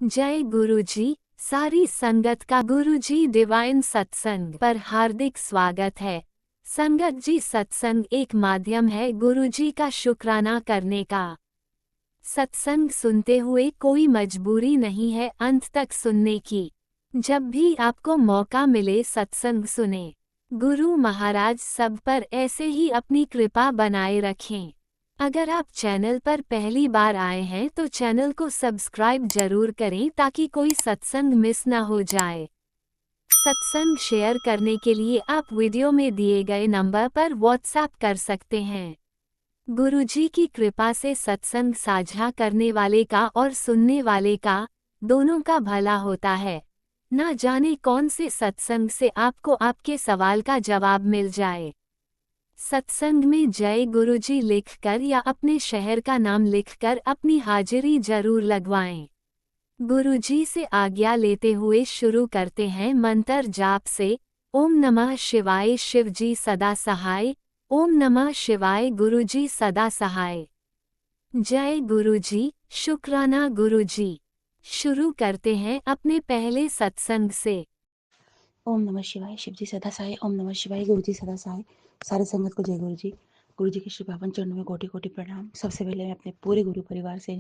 जय गुरुजी। सारी संगत का गुरुजी डिवाइन सत्संग पर हार्दिक स्वागत है। संगत जी, सत्संग एक माध्यम है गुरुजी का शुक्राना करने का। सत्संग सुनते हुए कोई मजबूरी नहीं है अंत तक सुनने की। जब भी आपको मौका मिले सत्संग सुने। गुरु महाराज सब पर ऐसे ही अपनी कृपा बनाए रखें। अगर आप चैनल पर पहली बार आए हैं तो चैनल को सब्सक्राइब जरूर करें ताकि कोई सत्संग मिस ना हो जाए। सत्संग शेयर करने के लिए आप वीडियो में दिए गए नंबर पर व्हाट्सएप कर सकते हैं। गुरुजी की कृपा से सत्संग साझा करने वाले का और सुनने वाले का दोनों का भला होता है। ना जाने कौन से सत्संग से आपको आपके सवाल का जवाब मिल जाए। सत्संग में जय गुरुजी लिखकर या अपने शहर का नाम लिखकर अपनी हाजिरी जरूर लगवाएं। गुरुजी से आज्ञा लेते हुए शुरू करते हैं मंत्र जाप से। ओम नमः शिवाय शिवजी सदा सहाय। ओम नमः शिवाय गुरुजी सदा सहाय। जय गुरुजी, शुक्राना गुरुजी। शुरू करते हैं अपने पहले सत्संग से। ओम नमः शिवाय शिवजी सदा सहाय। ओम नमः शिवाय गुरुजी सदा सहाय। सारे संगत को जय गुरु जी। गुरु जी के श्री पावन चरणों में कोटि कोटि प्रणाम। सबसे पहले मैं अपने पूरे गुरु परिवार से,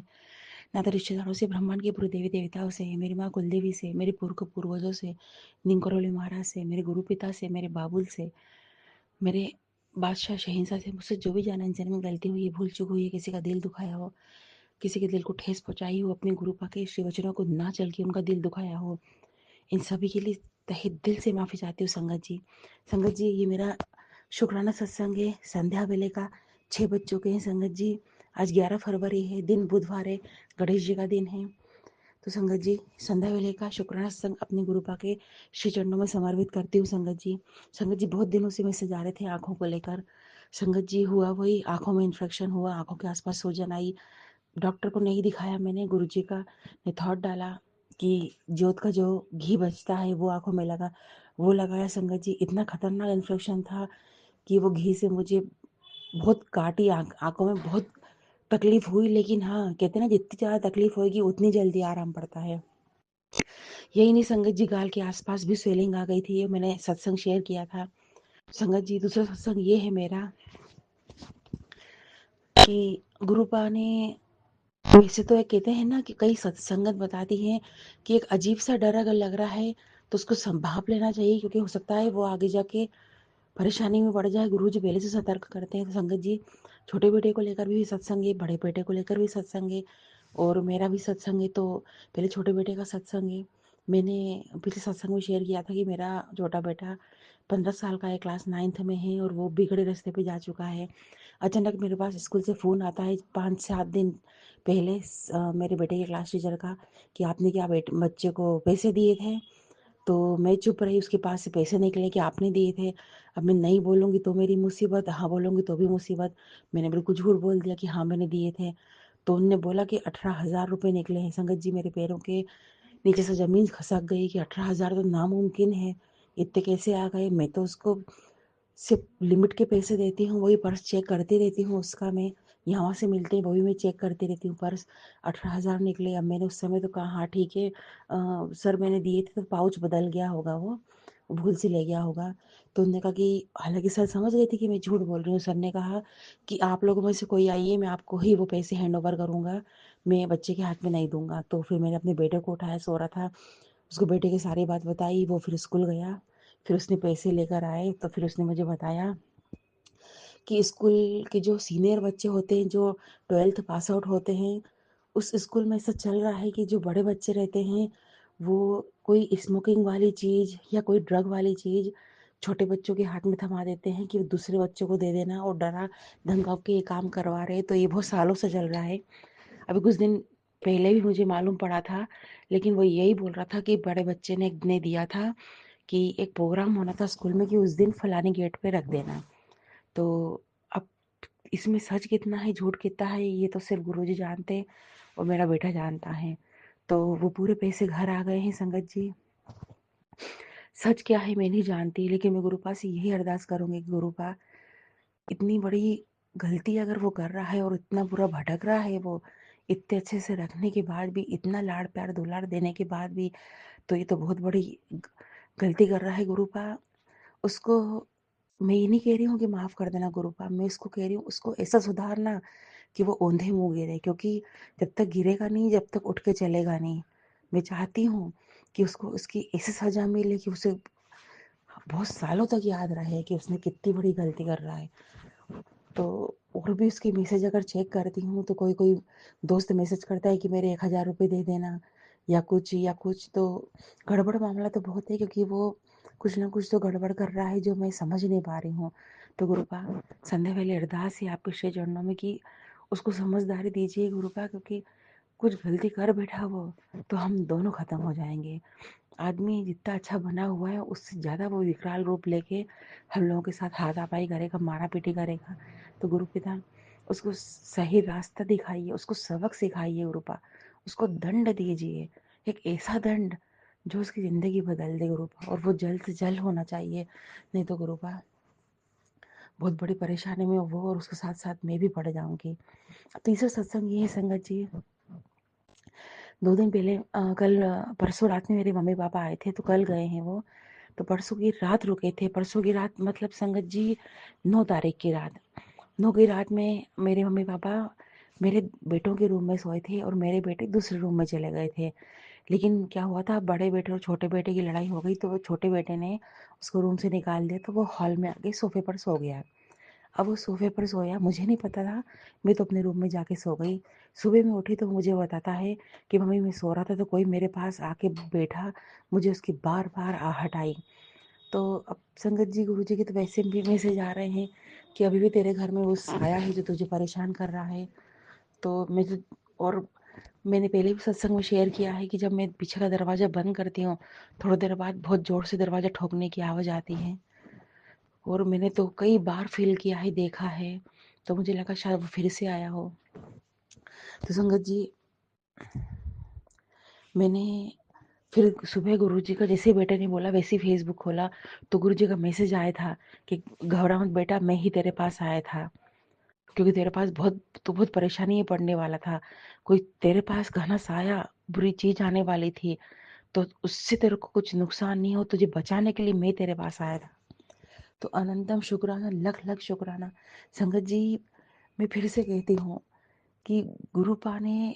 नाता रिश्तेदारों से, ब्रह्मांड के पूरे देवी देवताओं से, मेरी माँ कुलदेवी से, मेरे पूर्वजों से, निंकरोली महाराज से, मेरे गुरु पिता से, मेरे बाबुल से, मेरे बादशाह शहंशाह से, मुझसे जो भी जाने अनजाने में गलती हुई है, भूल चूक हुई है, किसी का दिल दुखाया हो, किसी के दिल को ठेस पहुंचाई हो, अपने गुरु पा के श्री वचनों को ना चल के उनका दिल दुखाया हो, इन सभी के लिए तहे दिल से माफ़ी चाहती हूँ संगत जी। संगत जी, ये मेरा शुक्राना सत्संग है। संध्या वेले का 6 बज चुके हैं संगत जी। आज 11 फरवरी है, दिन बुधवार है, गणेश जी का दिन है। तो संगत जी, संध्या वेले का शुक्राना सत्संग अपने गुरुपा के श्री चरणों में समर्पित करती हूँ संगत जी। संगत जी, बहुत दिनों से मैसेज आ रहे थे आँखों को लेकर। संगत जी, हुआ वही, आँखों में इन्फेक्शन हुआ, आँखों के आसपास सूजन आई। डॉक्टर को नहीं दिखाया मैंने, गुरुजी का ने थॉट डाला कि जोत का जो घी बचता है वो आंखों में लगा, वो लगाया संगत जी। इतना खतरनाक इन्फेक्शन था कि वो घी से मुझे बहुत काटी, आंखों में बहुत तकलीफ हुई। लेकिन हाँ, कहते ना, जितनी ज़्यादा तकलीफ होगी उतनी जल्दी आराम पड़ता है। यही नहीं संगत जी, गाल के आसपास भी स्वेलिंग आ गई थी, ये मैंने सत्संग शेयर किया था संगत जी। दूसरा सत्संग ये है मेरा कि गुरुपा ने, वैसे तो ये कहते हैं ना कि कई सत्संगत बताती हैं कि एक अजीब सा डर अगर लग रहा है तो उसको संभाप लेना चाहिए, क्योंकि हो सकता है वो आगे जाके परेशानी में पड़ जाए। गुरु जी पहले से सतर्क करते हैं। तो संगत जी, छोटे बेटे को लेकर भी सत्संग है, बड़े बेटे को लेकर भी सत्संग है, और मेरा भी सत्संग है। तो पहले छोटे बेटे का सत्संग है। मैंने पिछले सत्संग में शेयर किया था कि मेरा छोटा बेटा 15 साल का है, क्लास 9th में है, और वो बिगड़े रास्ते पे जा चुका है। अचानक मेरे पास स्कूल से फ़ोन आता है 5-7 दिन पहले, मेरे बेटे के क्लास टीचर का, कि आपने क्या बच्चे को पैसे दिए थे। तो मैं चुप रही, उसके पास से पैसे निकले कि आपने दिए थे। अब मैं नहीं बोलूँगी तो मेरी मुसीबत, हाँ बोलूँगी तो भी मुसीबत। मैंने बिल्कुल झूठ बोल दिया कि हाँ मैंने दिए थे। तो उन्होंने बोला कि 18,000 रुपये निकले हैं। संगत जी, मेरे पैरों के नीचे से ज़मीन खसक गई कि 18,000 तो नामुमकिन है, इतने कैसे आ गए। मैं तो उसको सिर्फ लिमिट के पैसे देती हूँ, वही पर्स चेक करती रहती हूँ उसका। मैं यहाँ से मिलते हैं वो भी मैं चेक करती रहती हूँ। पर्स 18,000 निकले। अब मैंने उस समय तो कहा हाँ ठीक है, सर मैंने दिए थे, तो पाउच बदल गया होगा, वो भूल से ले गया होगा। तो उन्होंने कहा कि, हालांकि सर समझ गए थे कि मैं झूठ बोल रही हूँ। सर ने कहा कि आप लोगों में से कोई आइए, मैं आपको ही वो पैसे हैंड ओवर करूँगा, मैं बच्चे के हाथ में नहीं दूंगा। तो फिर मैंने अपने बेटे को उठाया, सो रहा था, उसको बेटे की सारी बात बताई। वो फिर स्कूल गया, फिर उसने पैसे लेकर आए। तो फिर उसने मुझे बताया कि स्कूल के जो सीनियर बच्चे होते हैं, जो 12th पास आउट होते हैं, उस स्कूल में ऐसा चल रहा है कि जो बड़े बच्चे रहते हैं वो कोई स्मोकिंग वाली चीज़ या कोई ड्रग वाली चीज़ छोटे बच्चों के हाथ में थमा देते हैं कि दूसरे बच्चों को दे देना, और डरा धमका के ये काम करवा रहे हैं। तो ये बहुत सालों से चल रहा है। अभी कुछ दिन पहले भी मुझे मालूम पड़ा था, लेकिन वो यही बोल रहा था कि बड़े बच्चे ने दिया था कि एक प्रोग्राम होना था स्कूल में कि उस दिन फलाने गेट पे रख देना। तो अब इसमें सच कितना है झूठ कितना है, ये तो सिर्फ गुरुजी जानते हैं और मेरा बेटा जानता है। तो वो पूरे पैसे घर आ गए हैं संगत जी। सच क्या है मैं नहीं जानती, लेकिन मैं गुरुपा से यही अरदास करूँगी कि गुरुपा, इतनी बड़ी गलती अगर वो कर रहा है और इतना बुरा भटक रहा है वो, इतने अच्छे से रखने के बाद भी, इतना लाड़ प्यार दुलार देने के बाद भी, तो ये तो बहुत बड़ी गलती कर रहा है गुरुपा। उसको मैं ये नहीं कह रही हूँ कि माफ़ कर देना गुरुपा, मैं उसको कह रही हूँ उसको ऐसा सुधारना कि वो औंधे मुँह गिरे, क्योंकि जब तक गिरेगा नहीं, जब तक उठ के चलेगा नहीं। मैं चाहती हूँ कि उसको उसकी ऐसी सज़ा मिले कि उसे बहुत सालों तक याद रहे कि उसने कितनी बड़ी गलती कर रहा है। तो और भी उसके मैसेज अगर चेक करती हूँ तो कोई कोई दोस्त मैसेज करता है कि मेरे 1,000 रुपये दे देना या कुछ तो गड़बड़ मामला तो बहुत है, क्योंकि वो कुछ ना कुछ तो गड़बड़ कर रहा है जो मैं समझ नहीं पा रही हूँ। तो गुरुपा, संध्या वाली अरदास है आपके श्री चरणों में कि उसको समझदारी दीजिए गुरुपा, क्योंकि कुछ गलती कर बैठा वो तो हम दोनों ख़त्म हो जाएंगे। आदमी जितना अच्छा बना हुआ है उससे ज़्यादा वो विकराल रूप लेके हम लोगों के साथ हाथापाई करेगा, मारा पीटी करेगा। तो गुरु पिता, उसको सही रास्ता दिखाइए, उसको सबक सिखाइए गुरुपा, उसको दंड दीजिए, एक ऐसा दंड जो उसकी ज़िंदगी बदल दे गुरुपा, और वो जल्द से जल्द होना चाहिए। नहीं तो गुरुपा बहुत बड़ी परेशानी में वो और उसके साथ साथ मैं भी पड़ जाऊंगी। तीसरा सत्संग ये है संगत जी, 2 दिन पहले कल परसों रात में मेरे मम्मी पापा आए थे, तो कल गए हैं वो। तो परसों की रात रुके थे, परसों की रात मतलब संगत जी 9 तारीख की रात। 9 की रात में मेरे मम्मी पापा मेरे बेटों के रूम में सोए थे और मेरे बेटे दूसरे रूम में चले गए थे। लेकिन क्या हुआ था, बड़े बेटे और छोटे बेटे की लड़ाई हो गई, तो वो छोटे बेटे ने उसको रूम से निकाल दिया, तो वो हॉल में आके सोफे पर सो गया। अब वो सोफे पर सोया, मुझे नहीं पता था, मैं तो अपने रूम में जाके सो गई। सुबह मैं उठी तो मुझे बताता है कि मम्मी मैं सो रहा था तो कोई मेरे पास आके बैठा, मुझे उसकी बार बार आहट आई। तो अब संगत जी, गुरु जी के तो वैसे भी मैसेज आ रहे हैं कि अभी भी तेरे घर में वो साया है जो तुझे परेशान कर रहा है। तो मैं तो, और मैंने पहले भी सत्संग में शेयर किया है कि जब मैं पीछे का दरवाज़ा बंद करती हूँ, थोड़ी देर बाद बहुत ज़ोर से दरवाज़ा ठोकने की आवाज़ आती है, और मैंने तो कई बार फील किया है, देखा है। तो मुझे लगा शायद वो फिर से आया हो। तो संगत जी, मैंने फिर सुबह गुरुजी का जैसे बेटे ने बोला वैसे ही फेसबुक खोला, तो गुरुजी का मैसेज आया था कि घबरा मत बेटा, मैं ही तेरे पास आया था, क्योंकि तेरे पास बहुत परेशानी में पड़ने वाला था। कोई तेरे पास घना साया बुरी चीज आने वाली थी, तो उससे तेरे को कुछ नुकसान नहीं हो, तुझे बचाने के लिए मैं तेरे पास आया था। तो अनंतम शुक्राना, लख लख शुक्राना। संगत जी, मैं फिर से कहती हूँ कि गुरुपा ने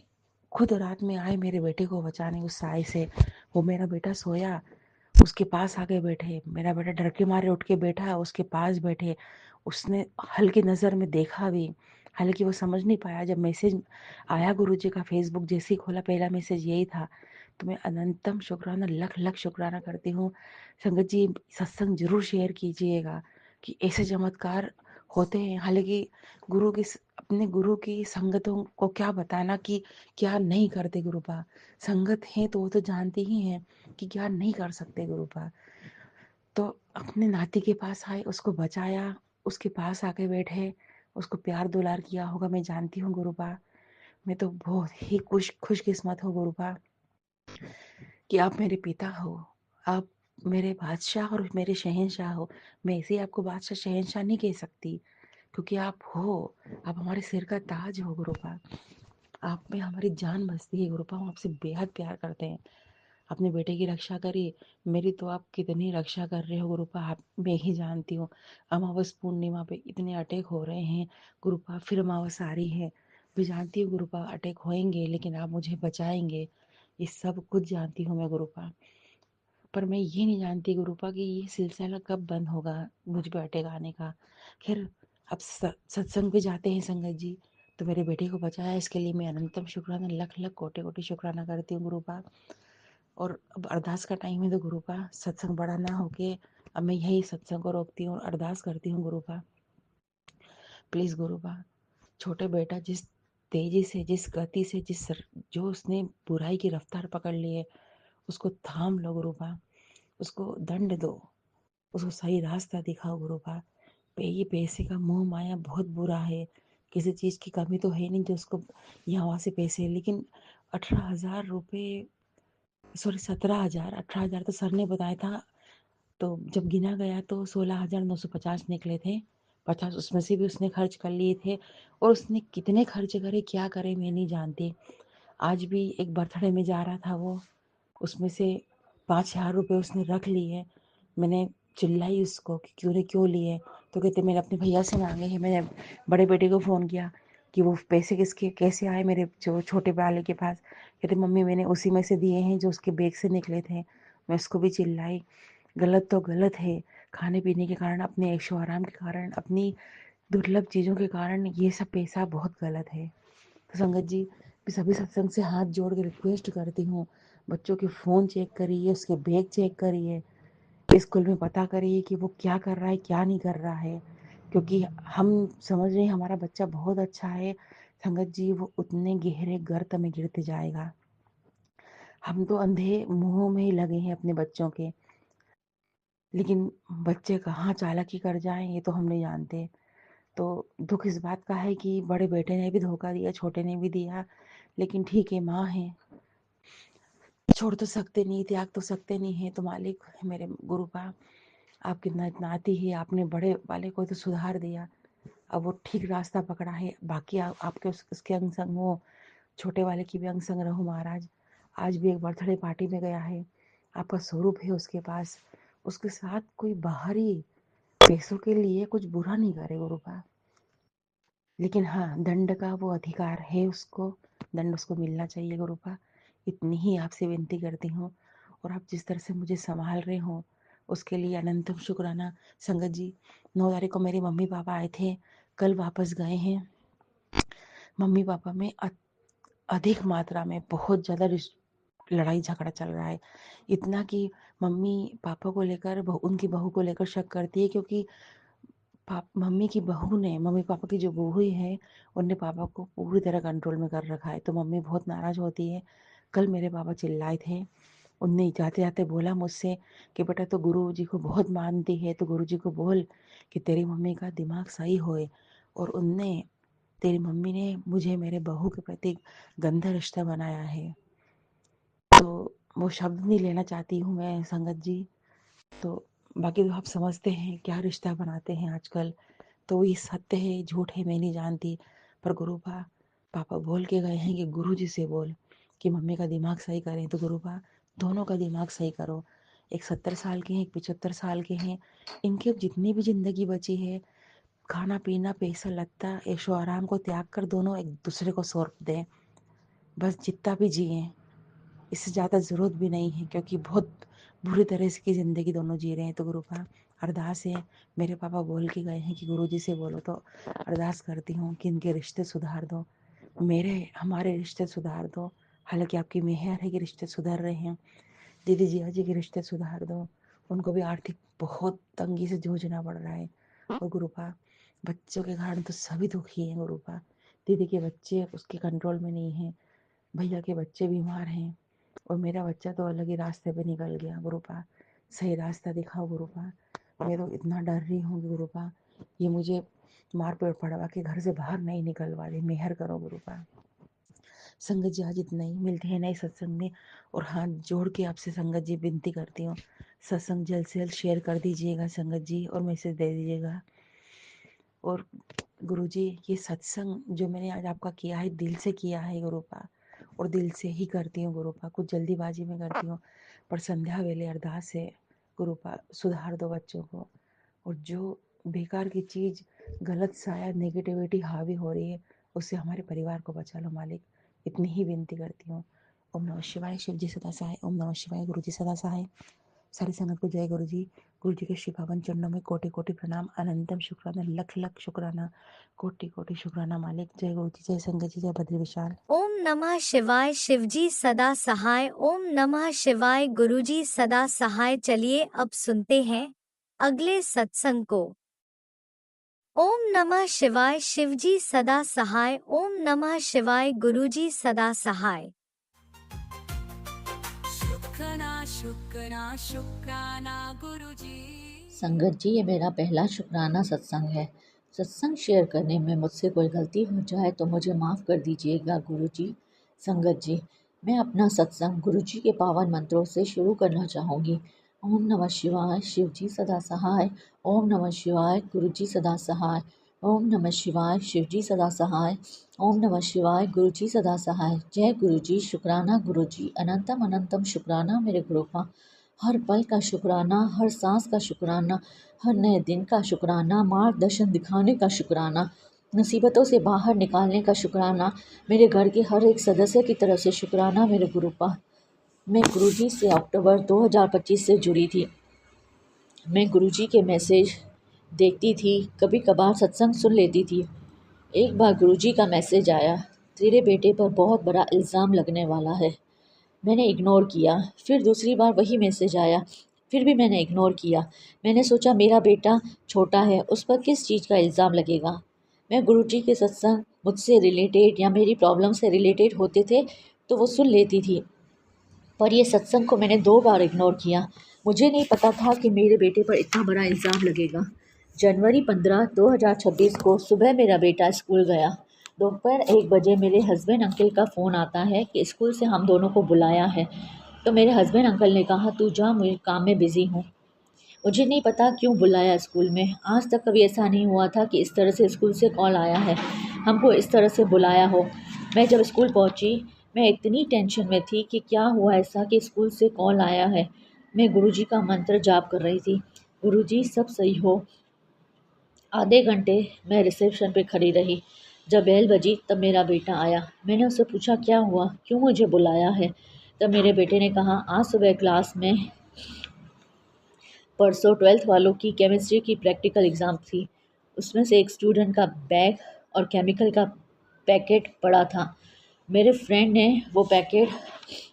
खुद रात में आए मेरे बेटे को बचाने उस साय से। वो मेरा बेटा सोया, उसके पास आके बैठे, मेरा बेटा डर के मारे उठ के बैठा, उसके पास बैठे। उसने हल्की नज़र में देखा भी, हालांकि वो समझ नहीं पाया। जब मैसेज आया गुरुजी का फेसबुक जैसे ही खोला, पहला मैसेज यही था। तो मैं अनंतम शुक्राना, लख लख शुक्राना करती हूँ। संगत जी, सत्संग जरूर शेयर कीजिएगा कि ऐसे चमत्कार होते हैं। हालांकि अपने गुरु की संगतों को क्या बताना कि क्या नहीं करते गुरुपा। संगत है तो वो तो जानते ही हैं कि क्या नहीं कर सकते गुरुपा। तो अपने नाती के पास आए, उसको बचाया, उसके पास आके बैठे, उसको प्यार दुलार किया होगा, मैं जानती हूँ गुरुपा। मैं तो बहुत ही खुशकिस्मत हूँ गुरुपा कि आप मेरे पिता हो, आप मेरे बादशाह और मेरे शहंशाह हो। मैं ऐसे ही आपको बादशाह शहंशाह नहीं कह सकती, क्योंकि आप हो, आप हमारे सिर का ताज हो गुरुपा। आप में हमारी जान बसती है गुरुपा, हम आपसे बेहद प्यार करते हैं। अपने बेटे की रक्षा करी, मेरी तो आप कितनी रक्षा कर रहे हो गुरुपा, आप मैं ही जानती हूँ। अमावस पूर्णिमा पे इतने अटैक हो रहे हैं गुरुपा, फिर अमावस आ रही है, मैं जानती हूँ गुरुपा अटैक होएंगे, लेकिन आप मुझे बचाएंगे, ये सब कुछ जानती हूँ मैं गुरुपा। पर मैं ये नहीं जानती गुरुपा कि ये सिलसिला कब बंद होगा मुझ पे अटैक आने का। खैर, अब सत्संग पे जाते हैं संगत जी। तो मेरे बेटे को बचाया, इसके लिए मैं अनंतम शुक्राना, लख लख कोटि कोटि शुक्राना करती हूँ गुरुपा। और अब अरदास का टाइम है तो गुरुपा, सत्संग बड़ा ना होके अब मैं यही सत्संग को रोकती हूँ और अरदास करती हूँ गुरुपा। प्लीज़ गुरुपा, छोटे बेटा जिस तेजी से, जिस गति से, जो उसने बुराई की रफ्तार पकड़ ली है, उसको थाम लो गुरुपा, उसको दंड दो, उसको सही रास्ता दिखाओ गुरुपा। ये पैसे का मोह माया बहुत बुरा है, किसी चीज़ की कमी तो है नहीं जो उसको यहाँ वहाँ से पैसे, लेकिन 18,000 रुपये, सॉरी 17,000, 18,000 तो सर ने बताया था। तो जब गिना गया तो 16,950 निकले थे, पता उसमें से भी उसने खर्च कर लिए थे, और उसने कितने खर्च करे, क्या करे, मैं नहीं जानती। आज भी एक बर्थडे में जा रहा था वो, उसमें से 5,000 रुपये उसने रख लिए। मैंने चिल्लाई उसको कि क्यों लिए? तो कहते मैंने अपने भैया से मांगे हैं। मैंने बड़े बेटे को फ़ोन किया कि वो पैसे किसके कैसे आए मेरे जो छोटे वाले के पास। कहते मम्मी मैंने उसी में से दिए हैं जो उसके बैग से निकले थे। मैं उसको भी चिल्लाई। गलत तो गलत है, खाने पीने के कारण, अपने ऐशो आराम के कारण, अपनी दुर्लभ चीज़ों के कारण ये सब पैसा बहुत गलत है। तो संगत जी, मैं सभी सत्संग से हाथ जोड़ के रिक्वेस्ट करती हूँ, बच्चों के फ़ोन चेक करिए, उसके बैग चेक करिए, स्कूल में पता करिए कि वो क्या कर रहा है, क्या नहीं कर रहा है। क्योंकि हम समझ रहे हैं हमारा बच्चा बहुत अच्छा है, संगत जी वो उतने गहरे गर्त में गिरते जाएगा। हम तो अंधे मुँहों में ही लगे हैं अपने बच्चों के, लेकिन बच्चे कहाँ चालाकी कर जाएं ये तो हम नहीं जानते। तो दुख इस बात का है कि बड़े बेटे ने भी धोखा दिया, छोटे ने भी दिया, लेकिन ठीक है, माँ है, छोड़ तो सकते नहीं, त्याग तो सकते नहीं है। तो मालिक मेरे गुरुपा, आप कितना इतना आती है, आपने बड़े वाले को तो सुधार दिया, अब वो ठीक रास्ता पकड़ा है। बाकी आपके उसके अंग संग हो, छोटे वाले की भी अंग संग रहो महाराज। आज भी एक बर्थडे पार्टी में गया है, आपका स्वरूप है उसके पास, उसके साथ कोई बाहरी पैसों के लिए कुछ बुरा नहीं करे गुरुपा। लेकिन हाँ, दंड का वो अधिकार है उसको, दंड उसको मिलना चाहिए गुरुपा। इतनी ही आपसे विनती करती हूँ, और आप जिस तरह से मुझे संभाल रहे हो उसके लिए अनंतम शुक्राना। संगत जी, 9 तारीख को मेरे मम्मी पापा आए थे, कल वापस गए हैं। मम्मी पापा में अधिक मात्रा में बहुत ज़्यादा लड़ाई झगड़ा चल रहा है। इतना कि मम्मी पापा को लेकर उनकी बहू को लेकर शक करती है, क्योंकि मम्मी की बहू ने, मम्मी पापा की जो बहू है, उनने पापा को पूरी तरह कंट्रोल में कर रखा है। तो मम्मी बहुत नाराज़ होती है। कल मेरे पापा चिल्लाए थे, उनने जाते जाते बोला मुझसे कि बेटा तो गुरु जी को बहुत मानती है, तो गुरु जी को बोल कि तेरी मम्मी का दिमाग सही होए। और उनने, तेरी मम्मी ने मुझे मेरे बहू के प्रति गंदा रिश्ता बनाया है। तो वो शब्द नहीं लेना चाहती हूँ मैं संगत जी। तो बाकी तो आप समझते हैं क्या रिश्ता बनाते हैं आजकल। तो ये सत्य है झूठ है मैं नहीं जानती, पर पापा बोल के गए हैं कि गुरु जी से बोल कि मम्मी का दिमाग सही करें। तो दोनों का दिमाग सही करो। एक 70 साल के हैं, एक 75 साल के हैं, इनकी अब जितनी भी जिंदगी बची है, खाना पीना पैसा लत्ता ऐशो आराम को त्याग कर दोनों एक दूसरे को सौंप दें। बस जितना भी जिए, इससे ज़्यादा ज़रूरत भी नहीं है, क्योंकि बहुत बुरी तरह से की ज़िंदगी दोनों जी रहे हैं। तो अरदास है, मेरे पापा बोल के गए हैं कि गुरु जी से बोलो, तो अरदास करती हूँ कि इनके रिश्ते सुधार दो, हमारे रिश्ते सुधार दो। हालांकि आपकी मेहर है कि रिश्ते सुधर रहे हैं। दीदी जिया जी के रिश्ते सुधार दो, उनको भी आर्थिक बहुत तंगी से जूझना पड़ रहा है। और बच्चों के कारण तो सभी दुखी हैं गुरुपा। दीदी के बच्चे उसके कंट्रोल में नहीं हैं, भैया के बच्चे बीमार हैं, और मेरा बच्चा तो अलग ही रास्ते पे निकल गया गुरुपा। सही रास्ता दिखाओ गुरुपा। मैं तो इतना डर रही हूँ गुरुपा, ये मुझे मार पेड़ पड़वा के घर से बाहर नहीं निकलवा दे, मेहर करो गुरुपा। संगत जी आज इतना ही, मिलते हैं नए सत्संग में। और हाथ जोड़ के आपसे संगत जी विनती करती हूँ, सत्संग जल्द से जल्द शेयर कर दीजिएगा संगत जी, और मैसेज दे दीजिएगा। और गुरुजी, ये सत्संग जो मैंने आज आपका किया है, दिल से किया है गुरुपा, और दिल से ही करती हूँ गुरुपा, कुछ जल्दीबाजी में करती हूँ, पर संध्या वेले अरदास है गुरुपा, सुधार दो बच्चों को। और जो बेकार की चीज़, गलत साया नेगेटिविटी हावी हो रही है, उससे हमारे परिवार को बचा लो मालिक, इतनी ही विनती करती हूँ। ओम नमः शिवाय। शिव जी सदा सहाय। ओम नमः शिवाय। गुरु जी सदा सहाय। सारी संगत को जय गुरु जी। गुरु जी के श्री पावन चरणों में कोटि कोटि प्रणाम, अनंतम शुक्राना, लख लख शुक्राना, कोटि कोटि शुक्राना मालिक। जय गुरु जी, जय संगत जी, जय बद्री विशाल। ओम नमः शिवाय। शिवजी सदा सहाय। ओम नमः शिवाय। गुरुजी सदा सहाय। चलिए अब सुनते हैं अगले सत्संग को। ओम नमः शिवाय। शिवजी सदा सहाय। ओम नमः शिवाय। गुरुजी सदा सहाय। शुक्राना शुक्राना शुक्राना गुरुजी। संगत जी, ये मेरा पहला शुक्राना सत्संग है। सत्संग शेयर करने में मुझसे कोई गलती हो जाए तो मुझे माफ़ कर दीजिएगा गुरु जी। संगत जी, मैं अपना सत्संग गुरु जी के पावन मंत्रों से शुरू करना चाहूँगी। ओम नमः शिवाय शिवजी सदा सहाय। ओम नमः शिवाय गुरुजी सदा सहाय। ओम नमः शिवाय शिवजी सदा सहाय। ओम नमः शिवाय गुरुजी सदा सहाय। जय गुरुजी, शुक्राना गुरुजी, अनंतम अनंतम शुक्राना मेरे गुरुपा। हर पल का शुक्राना, हर सांस का शुक्राना, हर नए दिन का शुक्राना, मार्गदर्शन दिखाने का शुक्राना, मुसीबतों से बाहर निकालने का शुक्राना, मेरे घर के हर एक सदस्य की तरफ से शुक्राना मेरे गुरुपा। मैं गुरुजी से अक्टूबर 2025 से जुड़ी थी। मैं गुरुजी के मैसेज देखती थी, कभी कभार सत्संग सुन लेती थी। एक बार गुरुजी का मैसेज आया, तेरे बेटे पर बहुत बड़ा इल्ज़ाम लगने वाला है। मैंने इग्नोर किया। फिर दूसरी बार वही मैसेज आया, फिर भी मैंने इग्नोर किया। मैंने सोचा मेरा बेटा छोटा है, उस पर किस चीज़ का इल्ज़ाम लगेगा। मैं गुरुजी के सत्संग मुझसे रिलेटेड या मेरी प्रॉब्लम से रिलेटेड होते थे तो वो सुन लेती थी, पर ये सत्संग को मैंने 2 बार इग्नोर किया। मुझे नहीं पता था कि मेरे बेटे पर इतना बड़ा इल्ज़ाम लगेगा। जनवरी 15, 2026 को सुबह मेरा बेटा स्कूल गया। दोपहर 1 बजे मेरे हस्बैंड अंकल का फ़ोन आता है कि स्कूल से हम दोनों को बुलाया है। तो मेरे हस्बैंड अंकल ने कहा, तू जा, मैं काम में बिज़ी हूँ। मुझे नहीं पता क्यों बुलाया स्कूल में। आज तक कभी ऐसा नहीं हुआ था कि इस तरह से स्कूल से कॉल आया है, हमको इस तरह से बुलाया हो। मैं जब स्कूल पहुंची, मैं इतनी टेंशन में थी कि क्या हुआ ऐसा कि स्कूल से कॉल आया है। मैं गुरुजी का मंत्र जाप कर रही थी, गुरुजी सब सही हो। आधे घंटे मैं रिसेप्शन पे खड़ी रही। जब बेल बजी तब मेरा बेटा आया। मैंने उससे पूछा, क्या हुआ, क्यों मुझे बुलाया है। तब मेरे बेटे ने कहा, आज सुबह क्लास में परसों 12th वालों की केमिस्ट्री की प्रैक्टिकल एग्ज़ाम थी। उसमें से एक स्टूडेंट का बैग और केमिकल का पैकेट पड़ा था। मेरे फ्रेंड ने वो पैकेट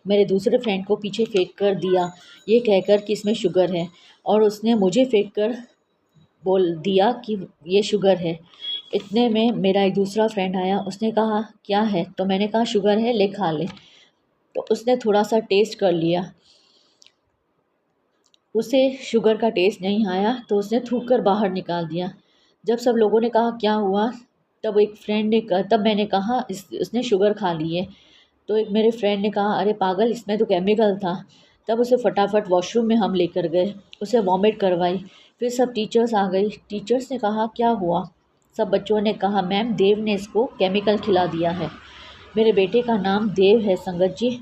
मेरे दूसरे फ्रेंड को पीछे फेंक कर दिया, ये कहकर कि इसमें शुगर है, और उसने मुझे फेंक कर बोल दिया कि ये शुगर है। इतने में मेरा एक दूसरा फ्रेंड आया, उसने कहा, क्या है। तो मैंने कहा, शुगर है, ले खा ले। तो उसने थोड़ा सा टेस्ट कर लिया, उसे शुगर का टेस्ट नहीं आया तो उसने थूक कर बाहर निकाल दिया। जब सब लोगों ने कहा क्या हुआ, तब मैंने कहा उसने शुगर खा ली है। तो एक मेरे फ्रेंड ने कहा, अरे पागल, इसमें तो केमिकल था। तब उसे फटाफट वॉशरूम में हम लेकर गए, उसे वॉमिट करवाई। फिर सब टीचर्स आ गई। टीचर्स ने कहा, क्या हुआ। सब बच्चों ने कहा, मैम देव ने इसको केमिकल खिला दिया है। मेरे बेटे का नाम देव है संगत जी।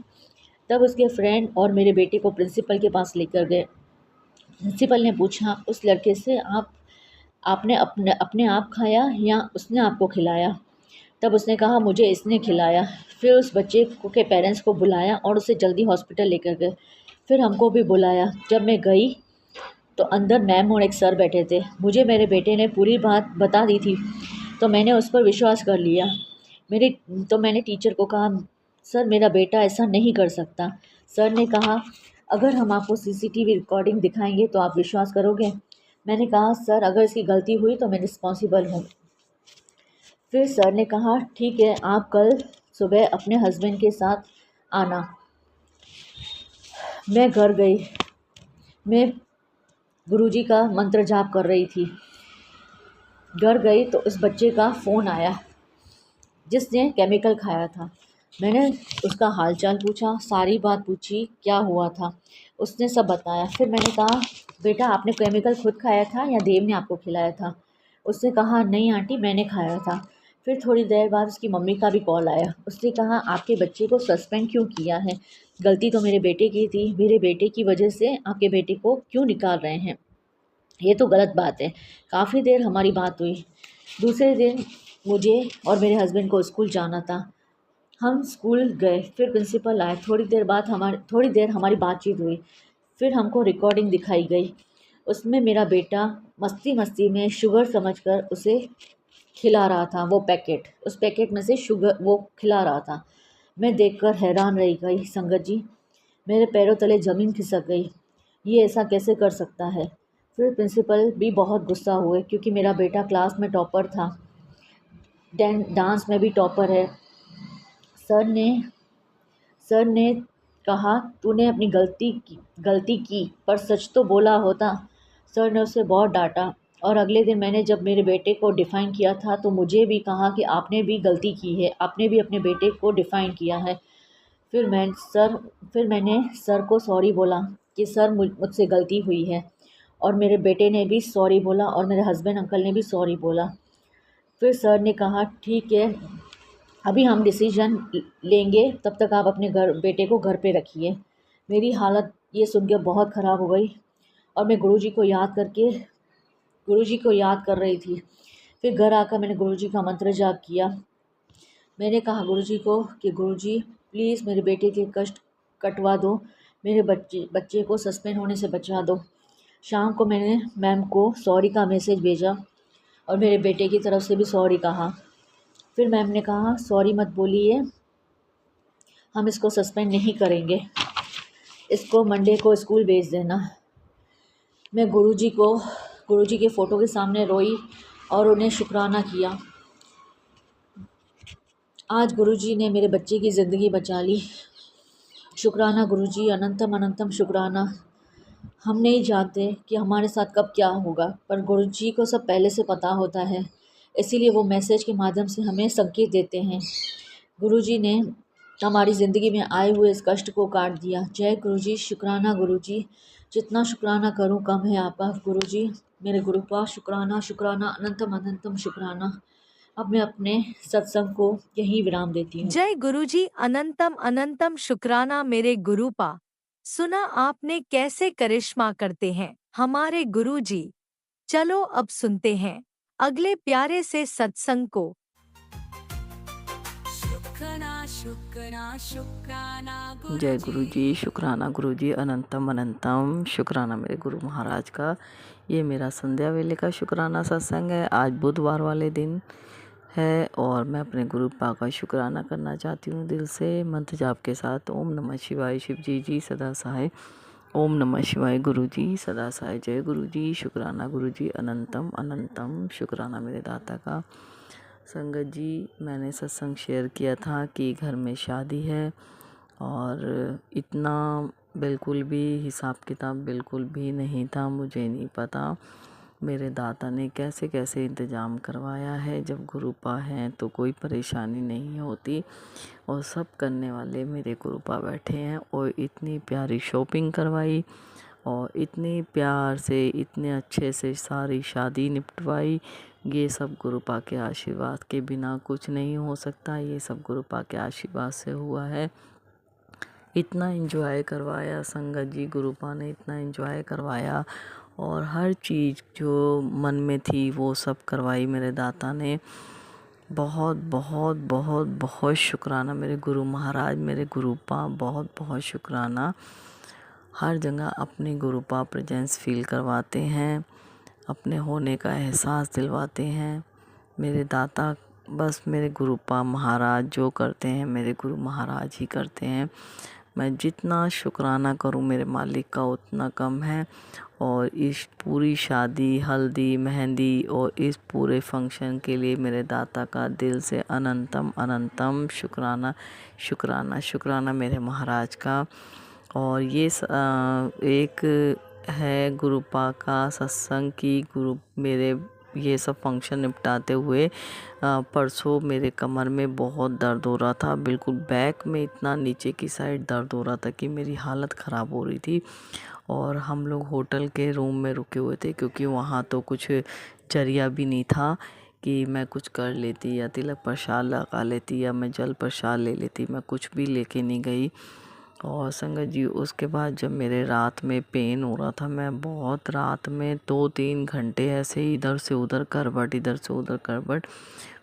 तब उसके फ्रेंड और मेरे बेटे को प्रिंसिपल के पास लेकर गए। प्रिंसिपल ने पूछा उस लड़के से, आपने अपने अपने आप खाया या उसने आपको खिलाया। तब उसने कहा, मुझे इसने खिलाया। फिर उस बच्चे के पेरेंट्स को बुलाया और उसे जल्दी हॉस्पिटल लेकर गए। फिर हमको भी बुलाया। जब मैं गई तो अंदर मैम और एक सर बैठे थे। मुझे मेरे बेटे ने पूरी बात बता दी थी तो मैंने उस पर विश्वास कर लिया। मैंने टीचर को कहा, सर मेरा बेटा ऐसा नहीं कर सकता। सर ने कहा, अगर हम आपको सीसीटीवी रिकॉर्डिंग दिखाएंगे तो आप विश्वास करोगे। मैंने कहा, सर अगर इसकी गलती हुई तो मैं रिस्पॉन्सिबल हूँ। फिर सर ने कहा, ठीक है, आप कल सुबह अपने हस्बैंड के साथ आना। मैं घर गई। मैं गुरुजी का मंत्र जाप कर रही थी। घर गई तो उस बच्चे का फ़ोन आया जिसने केमिकल खाया था। मैंने उसका हालचाल पूछा, सारी बात पूछी, क्या हुआ था। उसने सब बताया। फिर मैंने कहा, बेटा आपने केमिकल खुद खाया था या देव ने आपको खिलाया था। उसने कहा, नहीं आंटी, मैंने खाया था। फिर थोड़ी देर बाद उसकी मम्मी का भी कॉल आया। उसने कहा, आपके बच्चे को सस्पेंड क्यों किया है, गलती तो मेरे बेटे की थी, मेरे बेटे की वजह से आपके बेटे को क्यों निकाल रहे हैं, ये तो गलत बात है। काफ़ी देर हमारी बात हुई। दूसरे दिन मुझे और मेरे हस्बैंड को स्कूल जाना था। हम स्कूल गए। फिर प्रिंसिपल आए। थोड़ी देर हमारी बातचीत हुई। फिर हमको रिकॉर्डिंग दिखाई गई। उसमें मेरा बेटा मस्ती मस्ती में शुगर समझकर उसे खिला रहा था। वो पैकेट, उस पैकेट में से शुगर वो खिला रहा था। मैं देखकर हैरान रह गई संगत जी। मेरे पैरों तले ज़मीन खिसक गई। ये ऐसा कैसे कर सकता है। फिर प्रिंसिपल भी बहुत गुस्सा हुए क्योंकि मेरा बेटा क्लास में टॉपर था, डांस में भी टॉपर है। सर ने सर ने कहा, तूने अपनी गलती की पर सच तो बोला होता। सर ने उसे बहुत डांटा। और अगले दिन मैंने जब मेरे बेटे को डिफ़ाइन किया था तो मुझे भी कहा कि आपने भी गलती की है, आपने भी अपने बेटे को डिफ़ाइन किया है। फिर मैंने सर को सॉरी बोला। कि सर मुझसे गलती हुई है, और मेरे बेटे ने भी सॉरी बोला और मेरे हस्बैंड अंकल ने भी सॉरी बोला। फिर सर ने कहा ठीक है, अभी हम डिसीजन लेंगे, तब तक आप अपने बेटे को घर पे रखिए। मेरी हालत ये सुन के बहुत ख़राब हो गई और मैं गुरुजी को याद कर रही थी। फिर घर आकर मैंने गुरुजी का मंत्र जाप किया। मैंने कहा गुरुजी को कि गुरुजी प्लीज़ मेरे बेटे के कष्ट कटवा दो, मेरे बच्चे को सस्पेंड होने से बचा दो। शाम को मैंने मैम को सॉरी का मैसेज भेजा और मेरे बेटे की तरफ से भी सॉरी कहा। फिर मैम ने कहा सॉरी मत बोलिए, हम इसको सस्पेंड नहीं करेंगे, इसको मंडे को स्कूल भेज देना। मैं गुरुजी के फ़ोटो के सामने रोई और उन्हें शुक्राना किया। आज गुरुजी ने मेरे बच्चे की ज़िंदगी बचा ली। शुक्राना गुरुजी, अनंतम अनंतम शुक्राना। हम नहीं जानते कि हमारे साथ कब क्या होगा, पर गुरुजी को सब पहले से पता होता है, इसीलिए वो मैसेज के माध्यम से हमें संकेत देते हैं। गुरुजी ने हमारी ज़िंदगी में आए हुए इस कष्ट को काट दिया। जय गुरुजी, शुक्राना गुरुजी, जितना शुक्राना करूं कम है आपका गुरुजी, मेरे गुरुपा शुक्राना शुक्राना अनंतम अनंतम शुक्राना। अब मैं अपने सत्संग को यहीं विराम देती हूँ। जय गुरुजी, अनंतम अनंतम शुक्राना मेरे गुरुपा। सुना आपने कैसे करिश्मा करते हैं हमारे गुरुजी। चलो अब सुनते हैं अगले प्यारे से सत्संग को। शुक्राना शुक्राना शुक्राना जय गुरु जी, शुक्राना गुरु जी, अनंतम अनंतम शुक्राना मेरे गुरु महाराज का। ये मेरा संध्या वेले का शुक्राना सत्संग है। आज बुधवार वाले दिन है और मैं अपने गुरु पा का शुक्राना करना चाहती हूँ दिल से मंत्र जाप के साथ। ओम नमः शिवाय, शिव जी सदा सहाय। ओम नमः शिवाय, गुरु जी सदा सहाय। जय गुरु जी, शुक्राना गुरु जी, अनंतम अनंतम शुक्राना मेरे दाता का। संगत जी, मैंने सत्संग शेयर किया था कि घर में शादी है और इतना बिल्कुल भी हिसाब किताब बिल्कुल भी नहीं था, मुझे नहीं पता मेरे दाता ने कैसे कैसे इंतज़ाम करवाया है। जब गुरुपा हैं तो कोई परेशानी नहीं होती और सब करने वाले मेरे गुरुपा बैठे हैं। और इतनी प्यारी शॉपिंग करवाई और इतनी प्यार से इतने अच्छे से सारी शादी निपटवाई। ये सब गुरुपा के आशीर्वाद के बिना कुछ नहीं हो सकता, ये सब गुरुपा के आशीर्वाद से हुआ है। इतना एंजॉय करवाया संगत जी, गुरुपा ने इतना एंजॉय करवाया और हर चीज़ जो मन में थी वो सब करवाई मेरे दाता ने। बहुत बहुत बहुत बहुत शुक्राना मेरे गुरु महाराज, मेरे गुरुपा, बहुत बहुत शुक्राना। हर जगह अपने गुरुपा प्रेजेंस फील करवाते हैं, अपने होने का एहसास दिलवाते हैं मेरे दाता। बस मेरे गुरुपा महाराज जो करते हैं मेरे गुरु महाराज ही करते हैं। मैं जितना शुक्राना करूं मेरे मालिक का उतना कम है। और इस पूरी शादी, हल्दी, मेहंदी और इस पूरे फंक्शन के लिए मेरे दाता का दिल से अनंतम अनंतम शुक्राना शुक्राना शुक्राना मेरे महाराज का। और ये एक है गुरुपा का सत्संग की गुरु मेरे ये सब फंक्शन निपटाते हुए परसों मेरे कमर में बहुत दर्द हो रहा था, बिल्कुल बैक में इतना नीचे की साइड दर्द हो रहा था कि मेरी हालत ख़राब हो रही थी। और हम लोग होटल के रूम में रुके हुए थे क्योंकि वहाँ तो कुछ जरिया भी नहीं था कि मैं कुछ कर लेती या तिलक प्रसाद लगा लेती या मैं जल प्रसाद ले लेती। मैं कुछ भी लेके नहीं गई। और संगत जी, उसके बाद जब मेरे रात में पेन हो रहा था, मैं बहुत रात में 2-3 घंटे ऐसे इधर से उधर करवट, इधर से उधर करवट।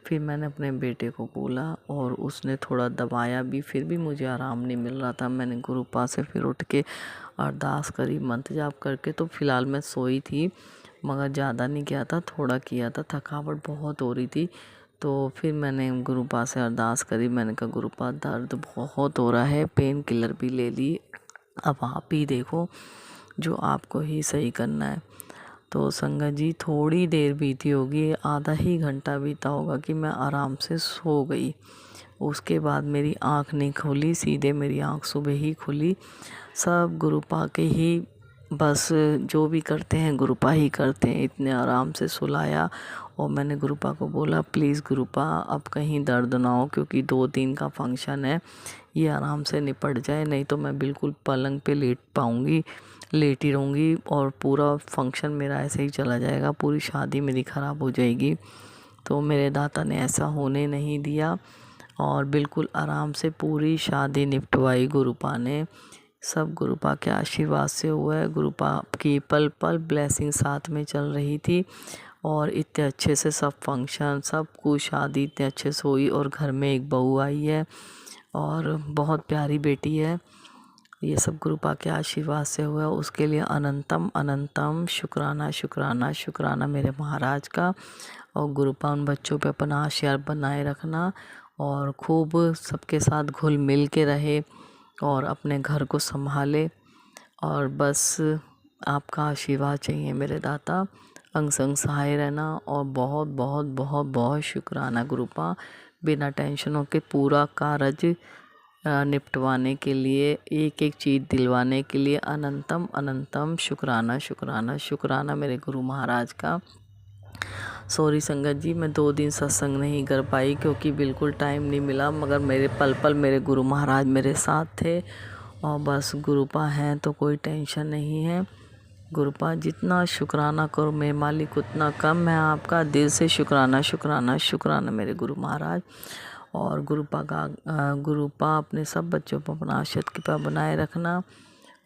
फिर मैंने अपने बेटे को बोला और उसने थोड़ा दबाया भी, फिर भी मुझे आराम नहीं मिल रहा था। मैंने गुरुपा से फिर उठ के अरदास करी, मंत्र जाप करके। तो फ़िलहाल मैं सोई थी मगर ज़्यादा नहीं किया था, थोड़ा किया था, थकावट बहुत हो रही थी। तो फिर मैंने गुरुपा से अरदास करी। मैंने कहा गुरुपा दर्द बहुत हो रहा है, पेन किलर भी ले ली, अब आप ही देखो जो आपको ही सही करना है। तो संगत जी, थोड़ी देर बीती होगी, आधा ही घंटा बीता होगा कि मैं आराम से सो गई। उसके बाद मेरी आँख नहीं खुली, सीधे मेरी आँख सुबह ही खुली। सब गुरुपा के ही, बस जो भी करते हैं गुरुपा ही करते हैं। इतने आराम से सुलाया और मैंने गुरुपा को बोला प्लीज़ गुरुपा अब कहीं दर्द ना हो, क्योंकि 2 दिन का फंक्शन है, ये आराम से निपट जाए, नहीं तो मैं बिल्कुल पलंग पे लेटी रहूँगी और पूरा फंक्शन मेरा ऐसे ही चला जाएगा, पूरी शादी मेरी ख़राब हो जाएगी। तो मेरे दाता ने ऐसा होने नहीं दिया और बिल्कुल आराम से पूरी शादी निपटवाई गुरुपा ने। सब गुरुपा के आशीर्वाद से हुआ है। गुरुपा की पल पल ब्लेसिंग साथ में चल रही थी और इतने अच्छे से सब फंक्शन सब कुछ शादी इतने अच्छे से हुई और घर में एक बहू आई है और बहुत प्यारी बेटी है। ये सब गुरुपा के आशीर्वाद से हुआ, उसके लिए अनंतम अनंतम शुक्राना शुक्राना शुक्राना मेरे महाराज का। और गुरुपा उन बच्चों पे अपना आशीर्वाद बनाए रखना और खूब सबके साथ घुल मिल के रहे और अपने घर को संभाले, और बस आपका आशीर्वाद चाहिए मेरे दाता, अंग संग सहाय रहना। और बहुत बहुत बहुत बहुत शुक्राना गुरुपा, बिना टेंशनों के पूरा कार्य निपटवाने के लिए, एक एक चीज़ दिलवाने के लिए अनंतम अनंतम शुक्राना शुक्राना शुक्राना मेरे गुरु महाराज का। सॉरी संगत जी, मैं 2 दिन सत्संग नहीं कर पाई क्योंकि बिल्कुल टाइम नहीं मिला, मगर मेरे पल पल मेरे गुरु महाराज मेरे साथ थे और बस गुरुपा हैं तो कोई टेंशन नहीं है। गुरुपा जितना शुक्राना करो मेरे मालिक उतना कम है, आपका दिल से शुक्राना शुक्राना शुक्राना मेरे गुरु महाराज। और गुरुपा अपने सब बच्चों पर अपना आशीर्वाद कृपा बनाए रखना